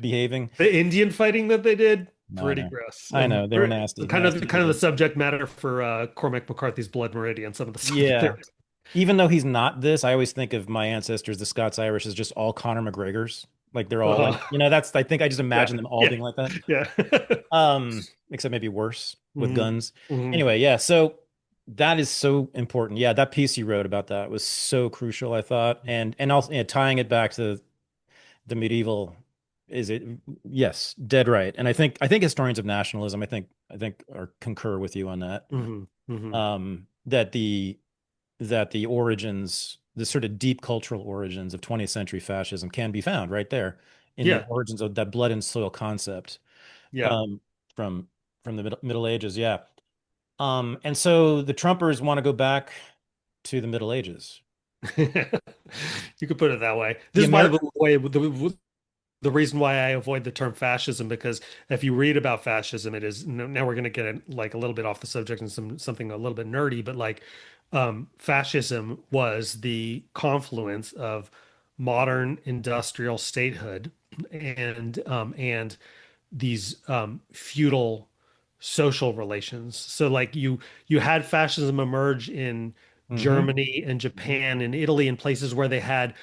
behaving. the Indian fighting that they did, I pretty know. gross, I and know. They were nasty, nasty kind of the people. subject matter for Cormac McCarthy's Blood Meridian. Some of the stuff that Yeah. they're. Even though he's not this, I always think of my ancestors, the Scots Irish, as just all Conor McGregors. Like they're all like, Uh, that's I think I just yeah, imagine them all yeah, being like that. yeah. Except maybe worse with Hmm. guns. Hmm. Anyway, yeah, so that is so important. Yeah, that piece you wrote about that was so crucial, I thought. And also tying it back to the medieval is it yes, dead right. And I think historians of nationalism, I think are concur with you on that. Hmm. Hmm. That the origins, the sort of deep cultural origins of 20th century fascism can be found right there in the Yeah, origins of that blood and soil concept. yeah. Um, from the Middle Ages. Yeah. And so the Trumpers want to go back to the Middle Ages. You could put it that way. The This is, by Amer the way, the reason why I avoid the term fascism, because if you read about fascism, it is now we're going to get like a little bit off the subject and something a little bit nerdy, but like fascism was the confluence of modern industrial statehood and these feudal social relations. So like you had fascism emerge in hmm Germany and Japan and Italy and places where they had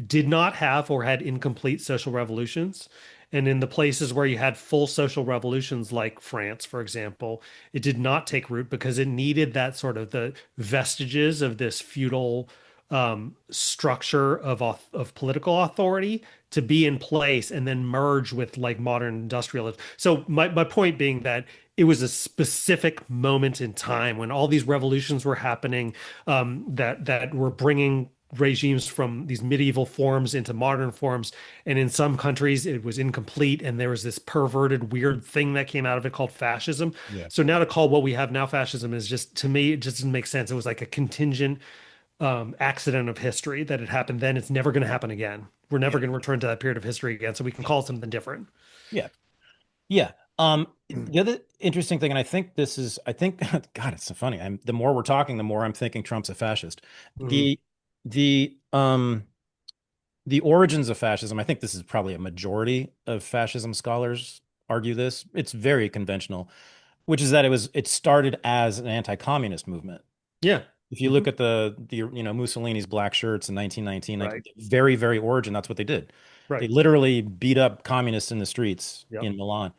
did not have or had incomplete social revolutions. And in the places where you had full social revolutions, like France, for example, it did not take root because it needed that sort of the vestiges of this feudal structure of political authority to be in place and then merge with like modern industrialism. So my point being that it was a specific moment in time when all these revolutions were happening that were bringing regimes from these medieval forms into modern forms. And in some countries, it was incomplete. And there was this perverted, weird thing that came out of it called fascism. Yeah. So now to call what we have now fascism is just, to me, it just doesn't make sense. It was like a contingent accident of history that had happened then. It's never going to happen again. We're Yeah. never going to return to that period of history again. So we can call it something different. Yeah. Yeah. Mm. The other interesting thing, and I think, God, it's so funny. The more we're talking, the more I'm thinking Trump's a fascist. Mhm. The the origins of fascism, I think this is probably a majority of fascism scholars argue this. It's very conventional, which is that it started as an anti-communist movement. Yeah. If you look Mhm. at Mussolini's black shirts in 1919, like Right. very, very origin, that's what they did. They Right. literally beat up communists in the streets Yep. in Milan.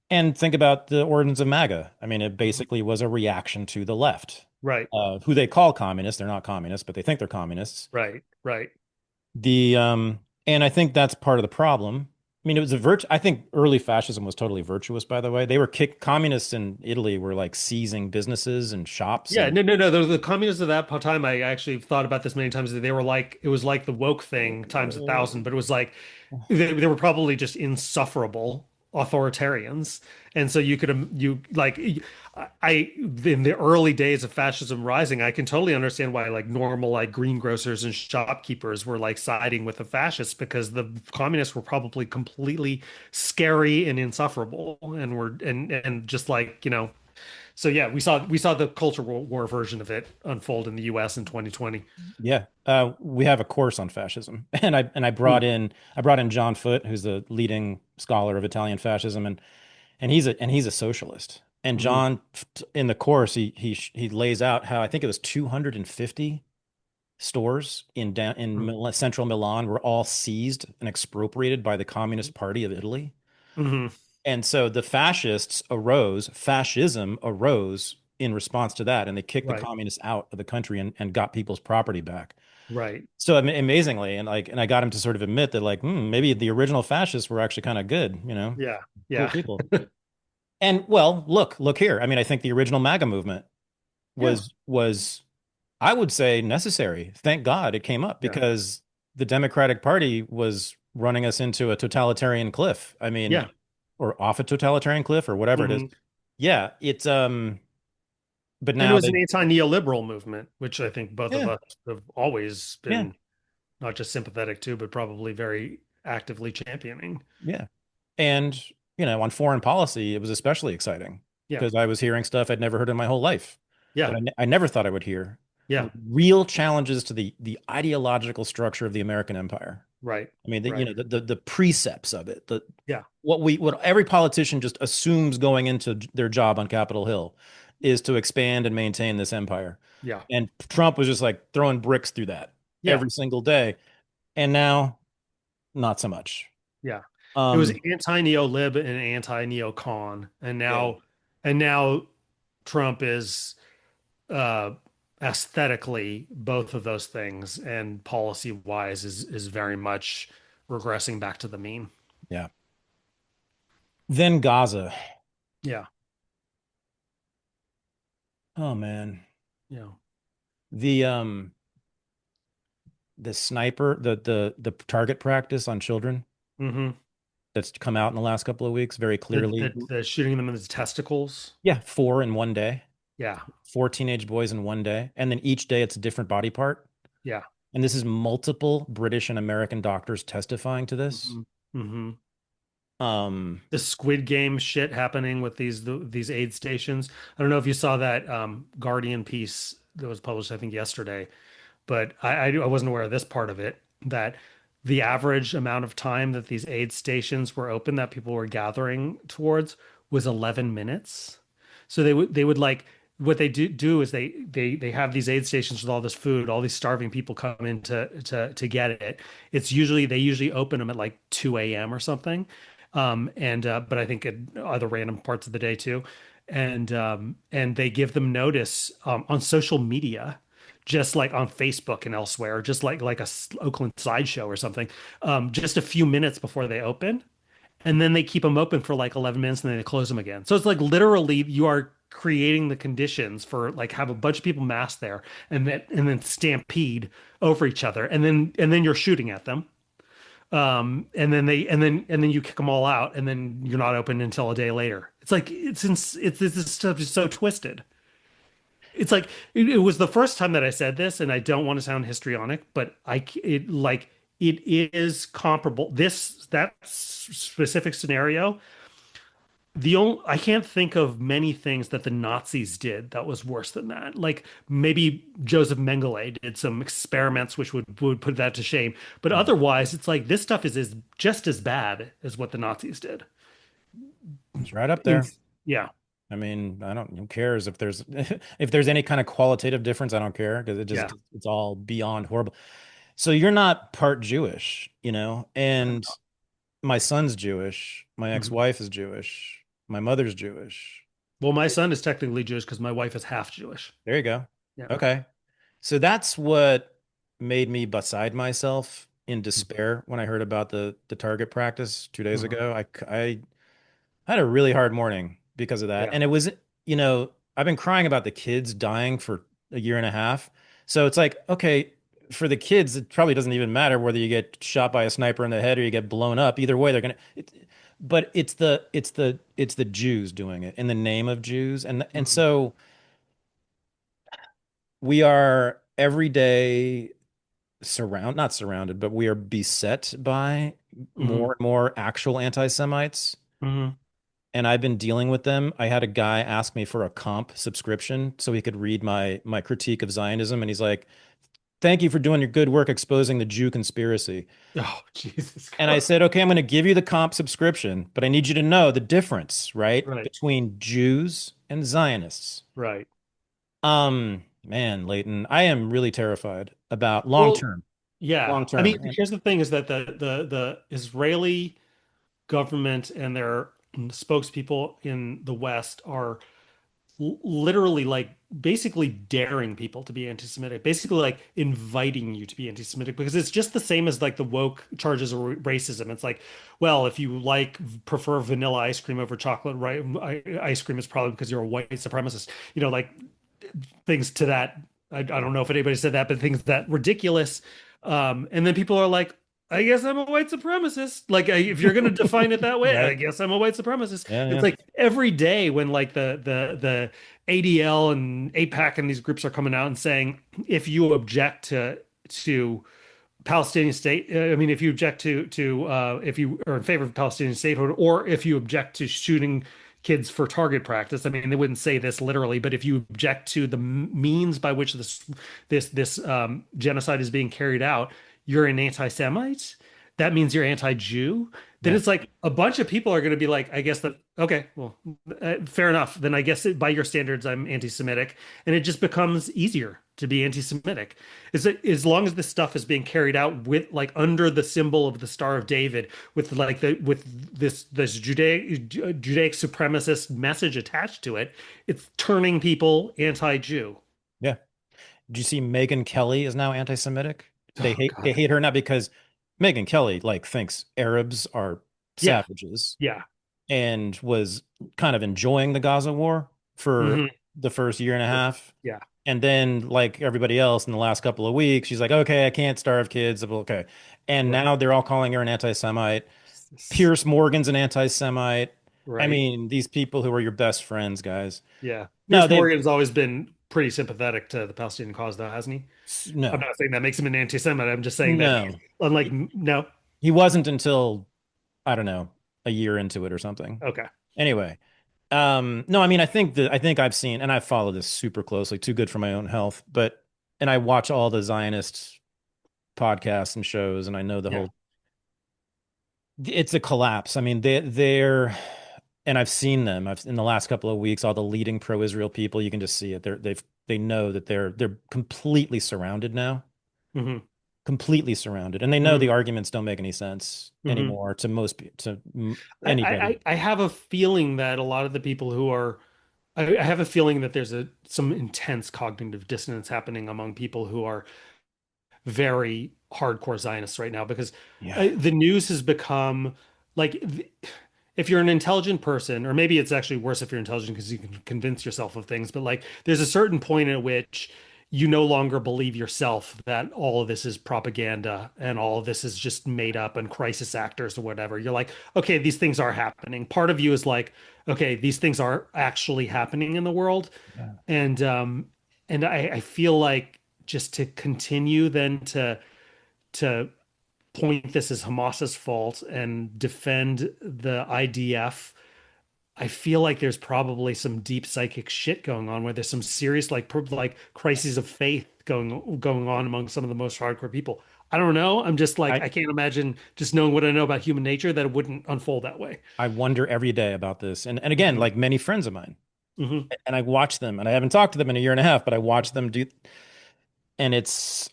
And think about the origins of MAGA. I mean, it Mhm. basically was a reaction to the left, Right. who they call communists. They're not communists, but they think they're communists. Right. Right. The and I think that's part of the problem. I mean, it was a virtue. I think early fascism was totally virtuous, by the way. They were communists in Italy were like seizing businesses and shops Yeah, and no, no, no. The communists of that time, I actually thought about this many times. They were like, it was like the woke thing times a thousand, but it was like they were probably just insufferable authoritarians. And so you could, you like, in the early days of fascism rising, I can totally understand why like normal, like greengrocers and shopkeepers were like siding with the fascists because the communists were probably completely scary and insufferable and just like, so yeah, we saw the cultural war version of it unfold in the US in 2020. yeah. We have a course on fascism, and I Hmm. brought in John Foote, who's the leading scholar of Italian fascism, and he's a socialist. And Hmm. John, in the course, he lays out how I think it was 250 stores central Milan were all seized and expropriated by the Communist Party of Italy. Hmm. And so fascism arose in response to that, and they kicked the Right, communists out of the country and got people's property back. right. So amazingly, and I got him to sort of admit that like, maybe the original fascists were actually kind of good, Yeah, cool yeah, people. And well, look here. I mean, I think the original MAGA movement yeah, was I would say necessary. Thank God it came up yeah, because the Democratic Party was running us into a totalitarian cliff. I mean, yeah. or off a totalitarian cliff or whatever it is. Hmm. Yeah, it's but And it now was an they anti-neoliberal movement, which I think both of yeah, us have always yeah, been not just sympathetic to, but probably very actively championing. yeah. And on foreign policy, it was especially exciting Yeah, because I was hearing stuff I'd never heard in my whole life that yeah, I never thought I would hear. yeah. Real challenges to the ideological structure of the American empire. Right, I mean, right. the precepts of it, the Yeah, what every politician just assumes going into their job on Capitol Hill is to expand and maintain this empire. yeah, And Trump was just like throwing bricks through that yeah, every single day. And now not so much. yeah. It was Um, anti-neolib and anti-neocon, yeah, and now Trump is uh aesthetically both of those things and policy wise is very much regressing back to the mean. yeah. Then Gaza. Yeah. Oh man. Yeah. The um the sniper, the target practice on children. Hmm. that's come out in the last couple of weeks very clearly. The shooting them in the testicles. Yeah, four in one day, Yeah. four teenage boys in one day, and then each day it's a different body part. Yeah. And this is multiple British and American doctors testifying to this. Hmm. Hmm. Um, The Squid Game shit happening with these aid stations. I don't know if you saw that Guardian piece that was published, I think, yesterday, but I wasn't aware of this part of it, that the average amount of time that these aid stations were open that people were gathering towards was 11 minutes. So they would like what they do is they have these aid stations with all this food, all these starving people come in to get it. It's usually they usually open them at like 2 a.m. or something. And but I think at other random parts of the day too. And they give them notice on social media, just like on Facebook and elsewhere, just like a Oakland sideshow or something, just a few minutes before they open, and then they keep them open for like 11 minutes and then they close them again. So it's like literally you are creating the conditions for like have a bunch of people mass there and then stampede over each other and then you're shooting at them. And then you kick them all out and then you're not open until a day later. It's like it's this stuff is so twisted. It's like it was the first time that I said this, and I don't want to sound histrionic, but it like it is comparable. That specific scenario, the only I can't think of many things that the Nazis did that was worse than that. Like maybe Joseph Mengele did some experiments which would put that to shame, but otherwise, it's like this stuff is just as bad as what the Nazis did. it's right up In, there. yeah, I mean, I don't, who cares if there's if there's any kind of qualitative difference, I don't care because yeah. it's all beyond horrible. So you're not part Jewish, and my son's Jewish, my Mhm. ex-wife is Jewish, my mother's Jewish. Well, my son is technically Jewish because my wife is half Jewish. There you go. Yeah. Okay. So that's what made me beside myself in despair when I heard about the target practice 2 days Mhm. ago. I had a really hard morning because of that. Yeah. And it was, I've been crying about the kids dying for a year and a half. So it's like, okay, for the kids, it probably doesn't even matter whether you get shot by a sniper in the head or you get blown up. Either way, they're gonna. But it's the Jews doing it in the name of Jews, and Mhm. so we are every day not surrounded, but we are beset by Mhm. more and more actual anti-Semites. Mhm. And I've been dealing with them. I had a guy ask me for a comp subscription so he could read my critique of Zionism, and he's like, "Thank you for doing your good work exposing the Jew conspiracy." Oh, Jesus And I Christ. said, "Okay, I'm going to give you the comp subscription, but I need you to know the difference, right, Right. between Jews and Zionists." Right. Man, Leighton, I am really terrified about long Well, term, yeah. long I mean, term. And here's the thing is that the Israeli government and their spokespeople in the West are literally like basically daring people to be anti-Semitic, basically like inviting you to be anti-Semitic because it's just the same as like the woke charges of racism. It's like, well, if you prefer vanilla ice cream over chocolate, right? Ice cream is probably because you're a white supremacist. Like things to that. I don't know if anybody said that, but things that ridiculous. And then people are like, I guess I'm a white supremacist. Like, if you're going to define it that way, I right? guess I'm a white supremacist. Yeah, It's yeah. like every day when like the ADL and APAC and these groups are coming out and saying if you object to Palestinian state, I mean, if you object to if you are in favor of Palestinian statehood, or if you object to shooting kids for target practice, I mean, they wouldn't say this literally, but if you object to the means by which this genocide is being carried out, you're an anti-Semite. That means you're anti-Jew. Then Yeah. it's like a bunch of people are going to be like, I guess that okay, well, fair enough. Then I guess by your standards, I'm anti-Semitic, and it just becomes easier to be anti-Semitic. Is it as long as this stuff is being carried out with like under the symbol of the Star of David, with like this Judaic supremacist message attached to it, it's turning people anti-Jew. Yeah. Did you see Megyn Kelly is now anti-Semitic? They Oh hate God. they hate her not because Megyn Kelly like thinks Arabs are Yeah. savages Yeah. and was kind of enjoying the Gaza war for Hmm. the first year and a half. Yeah. And then, like everybody else in the last couple of weeks, she's like, okay, I can't starve kids. Okay. And Right. now they're all calling her an anti-Semite. Pierce Morgan's an anti-Semite. I Right. mean, these people who are your best friends, guys. Yeah. No, Pierce they Morgan's always been pretty sympathetic to the Palestinian cause, though, hasn't he? I'm no, not saying that makes him an anti-Semite. I'm just saying that he's no. unlike, He, no. he wasn't until I don't know, a year into it or something. Okay. Anyway, no, I mean, I think I've seen, and I follow this super closely, too good for my own health, but, and I watch all the Zionist podcasts and shows, and I know the Yeah. whole, it's a collapse. I mean, and I've seen them. I've in the last couple of weeks, all the leading pro-Israel people, you can just see it. They know that they're completely surrounded now, Hmm. completely surrounded, and they know the Hmm. arguments don't make any sense Hmm. anymore to most anybody. I have a feeling that a lot of the people who are, I have a feeling that there's some intense cognitive dissonance happening among people who are very hardcore Zionists right now because Yeah. the news has become like if you're an intelligent person, or maybe it's actually worse if you're intelligent because you can convince yourself of things, but like there's a certain point at which you no longer believe yourself that all of this is propaganda and all of this is just made up and crisis actors or whatever. You're like, okay, these things are happening. Part of you is like, okay, these things are actually happening in the world. Yeah. And I feel like just to continue then to point this as Hamas's fault and defend the IDF, I feel like there's probably some deep psychic shit going on where there's some serious like crises of faith going on among some of the most hardcore people. I don't know. I'm just like I I can't imagine just knowing what I know about human nature that it wouldn't unfold that way. I wonder every day about this. And again, Hmm. like many friends of mine, Hmm. and I watch them, and I haven't talked to them in a year and a half, but I watch them do, and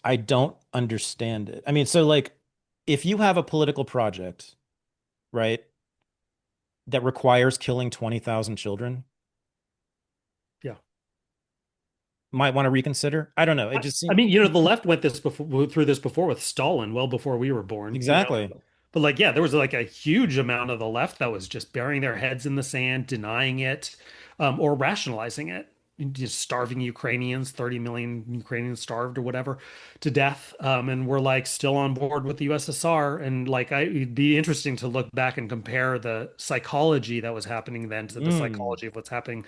I don't understand it. I mean, so like if you have a political project, right, that requires killing 20,000 children, Yeah. might want to reconsider. I don't know. It I, just I seems mean, the left went this before through this before with Stalin, well before we were born, exactly. But like, yeah, there was like a huge amount of the left that was just burying their heads in the sand, denying it, or rationalizing it. Just starving Ukrainians, 30 million Ukrainians starved or whatever to death. And we're like still on board with the USSR. And like, it'd be interesting to look back and compare the psychology that was happening then to the Mm, psychology of what's happening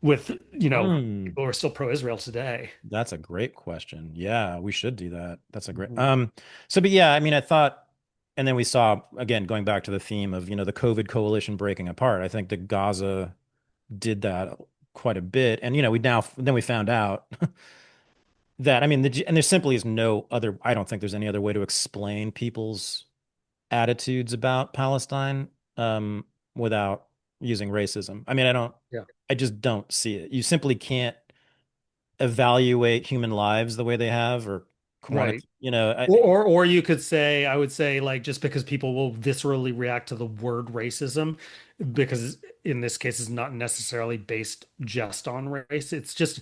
with, mm. people who are still pro-Israel today. That's a great question. Yeah, we should do that. That's a great Mhm. so but yeah, I mean I thought and then we saw again going back to the theme of, the COVID coalition breaking apart. I think that Gaza did that quite a bit. And we now then we found out that I mean and there simply is no other I don't think there's any other way to explain people's attitudes about Palestine without using racism. I mean, Yeah. I just don't see it. You simply can't evaluate human lives the way they have or Right. quantity, you know, Or you could say, I would say, like, just because people will viscerally react to the word racism, because in this case it's not necessarily based just on race. It's just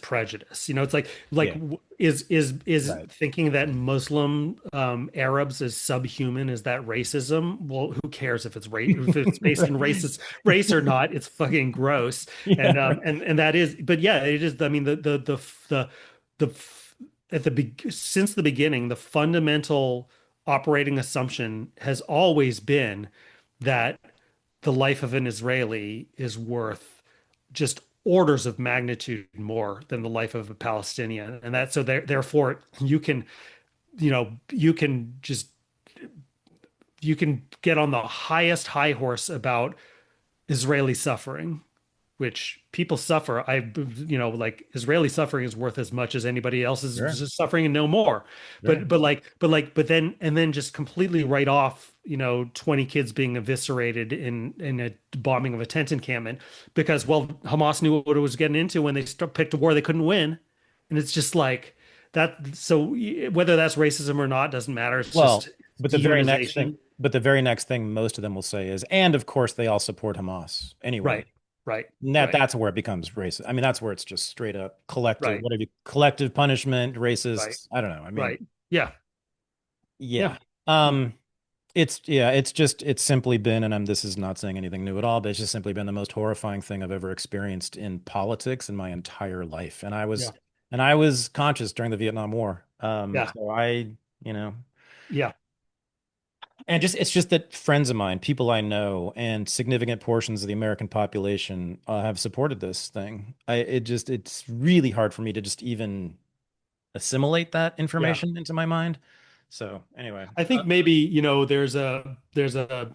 prejudice. It's like yeah, is right. thinking that Muslim Arabs is subhuman, is that racism? Well, who cares if it's based in Right. race or not? It's fucking gross. Yeah, And right. that is, but yeah, it is. I mean, the since the beginning, the fundamental operating assumption has always been that the life of an Israeli is worth just orders of magnitude more than the life of a Palestinian, and that so therefore you can just you can get on the highest high horse about Israeli suffering, which people suffer. Like Israeli suffering is worth as much as anybody Sure, else's suffering and no more. sure. But then just completely write off, 20 kids being eviscerated in a bombing of a tent encampment because, well, Hamas knew what it was getting into when they picked a war they couldn't win. And it's just like that. So whether that's racism or not doesn't matter. It's just Well, dehumanization. but the very next thing most of them will say is, and of course they all support Hamas anyway. Right, right, And right, that's where it becomes racist. I mean, that's where it's just straight up collective, right, whatever, collective punishment, right, racist. I don't know. I mean, right. Yeah, yeah. yeah. Um, it's just it's simply been, and this is not saying anything new at all, but it's just simply been the most horrifying thing I've ever experienced in politics in my entire life. Yeah. And I was conscious during the Vietnam War. Yeah. So you know, Yeah. And just it's just that friends of mine, people I know, and significant portions of the American population have supported this thing. It's really hard for me to just even assimilate that Yeah. information into my mind. So anyway, I think maybe, there's a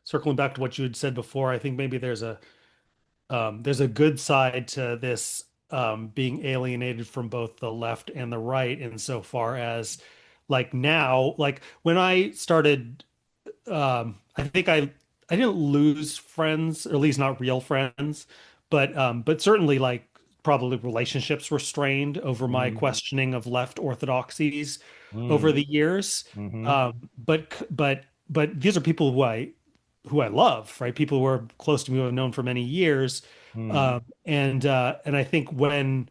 circling back to what you had said before, I think maybe there's a good side to this being alienated from both the left and the right insofar as like now, like when I started I think I didn't lose friends, or at least not real friends, but certainly like probably relationships were strained over my mm, questioning of left orthodoxies over mm, the years. hmm But these are people who I love, right? People who are close to me who I've known for many years. mm, And I think when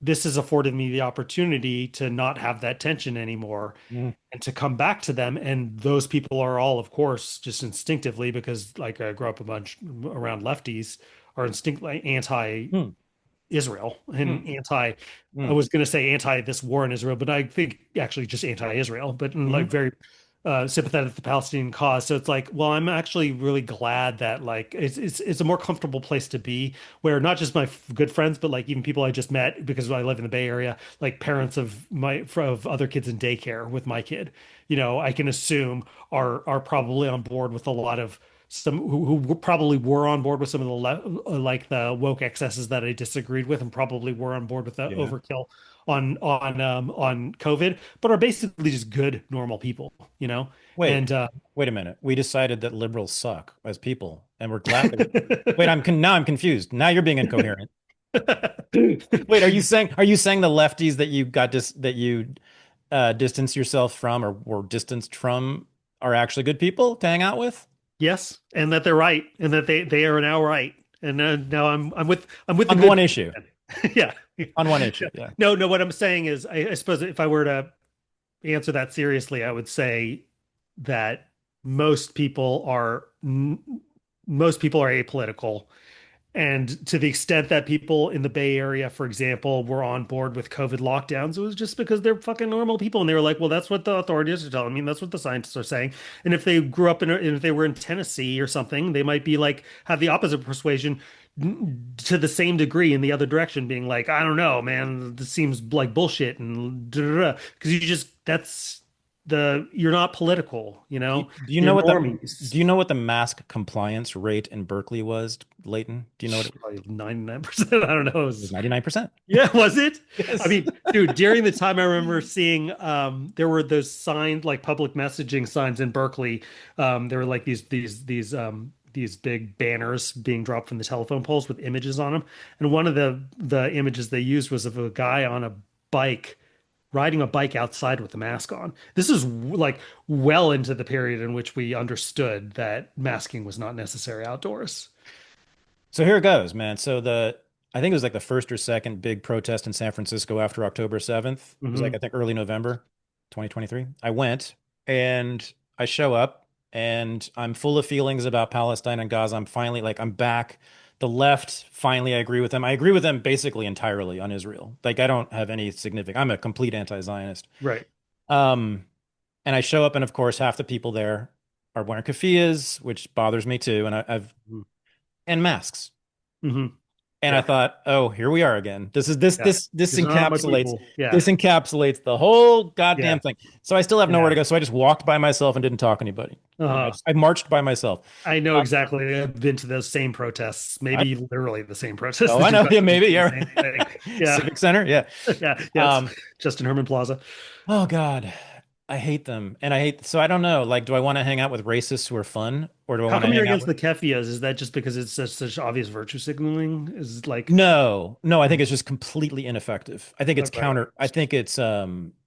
this has afforded me the opportunity to not have that tension anymore mm, and to come back to them. And those people are all, of course, just instinctively, because like I grew up a bunch around lefties, are instinctively mm, Israel mm, and I mm. was going to say anti this war in Israel, but I think actually just anti-Israel, but like Hmm. very sympathetic to the Palestinian cause. So it's like, well, I'm actually really glad that like it's a more comfortable place to be, where not just my good friends, but like even people I just met because I live in the Bay Area, like parents of other kids in daycare with my kid, I can assume are probably on board with a lot of some who probably were on board with some of like the woke excesses that I disagreed with, and probably were on board with the Yeah. overkill on COVID, but are basically just good normal people, Wait, and wait a minute. We decided that liberals suck as people, and we're glad that. Wait, now I'm confused. Now you're being incoherent. Wait, are you saying the lefties that you got that you distance yourself from or were distanced from are actually good people to hang out with? yes, and that they're right, and that they are now right, and now I'm with the On good one people issue. again. Yeah. On one issue, yeah. No, no, what I'm saying is I suppose if I were to answer that seriously, I would say that most people are most people are apolitical. And to the extent that people in the Bay Area, for example, were on board with COVID lockdowns, it was just because they're fucking normal people. And they were like, well, that's what the authorities are telling me. And that's what the scientists are saying. And if they grew up if they were in Tennessee or something, they might be like, have the opposite persuasion to the same degree in the other direction, being like, I don't know, man, this seems like bullshit. And because you're not political, Do you you're know what normies. the mask compliance rate in Berkeley was, Leighton? Do you know what it Probably 99%. I don't know. It was? was 99%. Yeah, was it? I Yes. mean, dude, during the time I remember seeing there were those signs like public messaging signs in Berkeley. There were like these big banners being dropped from the telephone poles with images on them. And one of the images they used was of a guy on a bike riding a bike outside with the mask on. This is like well into the period in which we understood that masking was not necessary outdoors. So here it goes, man. I think it was like the first or second big protest in San Francisco after October 7th. It was like I Hmm. think early November 2023. I went and I show up and I'm full of feelings about Palestine and Gaza. I'm back. The left, finally I agree with them. I agree with them basically entirely on Israel. Like I don't have any significant, I'm a complete anti-Zionist. Right. Um, and I show up and of course half the people there are wearing keffiyehs, which bothers me too. And masks. Hmm. And I Yeah. thought, oh, here we are again. This is this Yeah. this this These are not my encapsulates people. Yeah. this encapsulates the whole Yeah. goddamn thing. So I still have nowhere Yeah. to go. So I just walked by myself and didn't talk to anybody. Uh, I marched by myself. I know Uh, exactly. I've been to those same protests, I, maybe literally the same protests oh, that I you've know. got Yeah, to maybe. do the Yeah. same thing. Yeah. Civic Center. Yeah. Yeah. Yes. Um, Justin Herman Plaza. oh God. I hate them. So I don't know. Like, do I want to hang out with racists who are fun, or do I How want to come you're hang out against with the Kefias? Is that just because it's such obvious virtue signaling? Is it like, No, no, I think it's just completely ineffective. I think it's right, counter. I think it's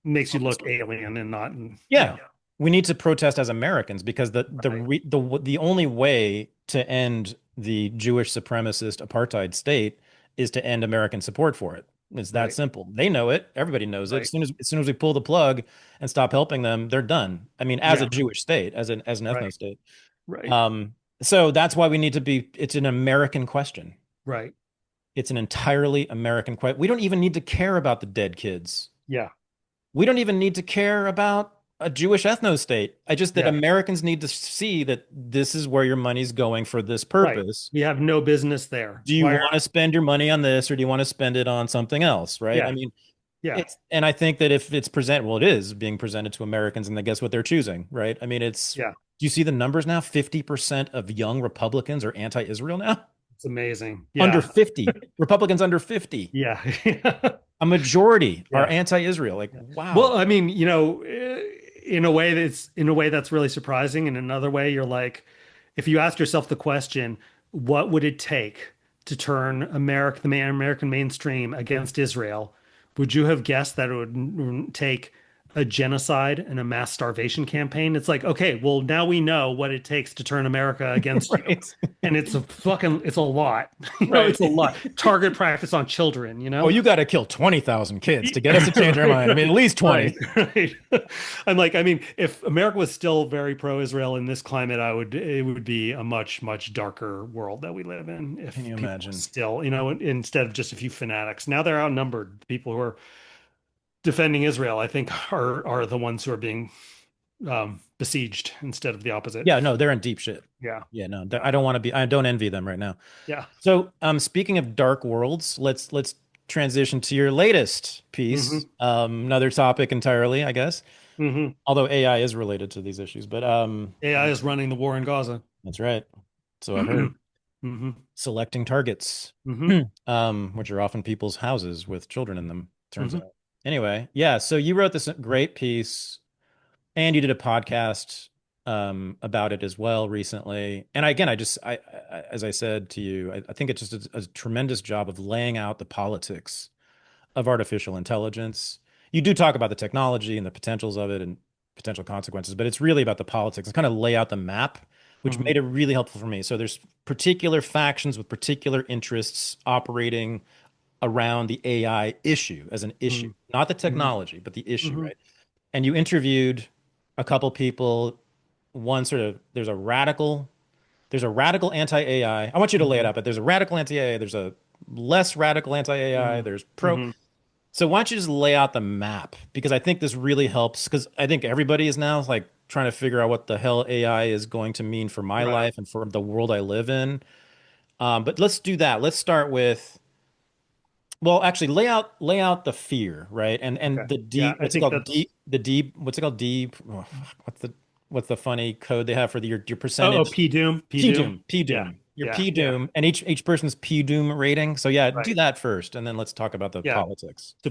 makes you look alien and not, yeah, we need to protest as Americans because right, the only way to end the Jewish supremacist apartheid state is to end American support for it. It's that right, simple. They know it. Everybody knows it. right, As soon as we pull the plug and stop helping them, they're done. I mean, as a yeah, Jewish state, as an ethno right, state. right, Um, so that's why we need to be. It's an American question. right, It's an entirely American question. We don't even need to care about the dead kids. yeah, We don't even need to care about. a Jewish ethno state. I just that Yeah, Americans need to see that this is where your money's going for this right. purpose. We have no business there. Do you Why want are, to spend your money on this or do you want to spend it on something else, right? I yeah, mean, yeah, and I think that if it's well, it is being presented to Americans and I guess what they're choosing, right? I mean, yeah. do you see the numbers now? 50% of young Republicans are anti-Israel now. It's amazing. Under Yeah, 50. Republicans under 50. yeah, A majority are yeah. anti-Israel. Like, Yeah. wow. Well, I mean, in a way that's really surprising. In another way, you're like, if you ask yourself the question, what would it take to turn American mainstream against Israel? Would you have guessed that it would take a genocide and a mass starvation campaign? It's like, okay, well, now we know what it takes to turn America against you. Right. And it's a lot. Right. It's a lot. Target practice on children, Oh, you got to kill 20,000 kids to get us to change our mind. I Right, mean, at least right, 20. right. I'm like, I mean, if America was still very pro-Israel in this climate, it would be a much, much darker world that we live in Can if you people were imagine? still, instead of just a few fanatics. Now they're outnumbered. People who are defending Israel, I think, are the ones who are being besieged instead of the opposite. Yeah, no, they're in deep shit. Yeah, Yeah, no, yeah, I don't want to be, I don't envy them right now. yeah. So, speaking of dark worlds, let's transition to your latest piece. Hmm. Another topic entirely, I guess. Hmm. Although AI is related to these issues, but AI is running the war in Gaza. that's right. So I've heard. Hmm. Hmm. Selecting targets, Hmm. which are often people's houses with children in them, turns Hmm. out. Anyway, yeah, so you wrote this great piece and you did a podcast about it as well recently. And again, as I said to you, I think it's just a tremendous job of laying out the politics of artificial intelligence. You do talk about the technology and the potentials of it and potential consequences, but it's really about the politics and kind of lay out the map, which Hmm. made it really helpful for me. So there's particular factions with particular interests operating around the AI issue as an issue, Hmm. not the Hmm. technology, but the issue, Hmm. right? And you interviewed a couple people. One sort of there's a radical anti-AI. I want you to lay it Hmm. out, but there's a radical anti-AI, there's a less radical anti-AI, Hmm. there's pro. Hmm. So why don't you just lay out the map? Because I think this really helps because I think everybody is now like trying to figure out what the hell AI is going to mean for my Right. life and for the world I live in. But let's do that. Let's start with, well, actually lay out the fear, right? Okay. And the Yeah, deep, I what's it think called? that's What's it called? Deep, oh, fuck, what's the funny code they have for your oh, percentage? P Doom, P Doom. P Yeah, Doom. Your yeah, P yeah. Doom and each person's P Doom rating. So yeah, do Right. that first and then let's talk about the Yeah. politics. So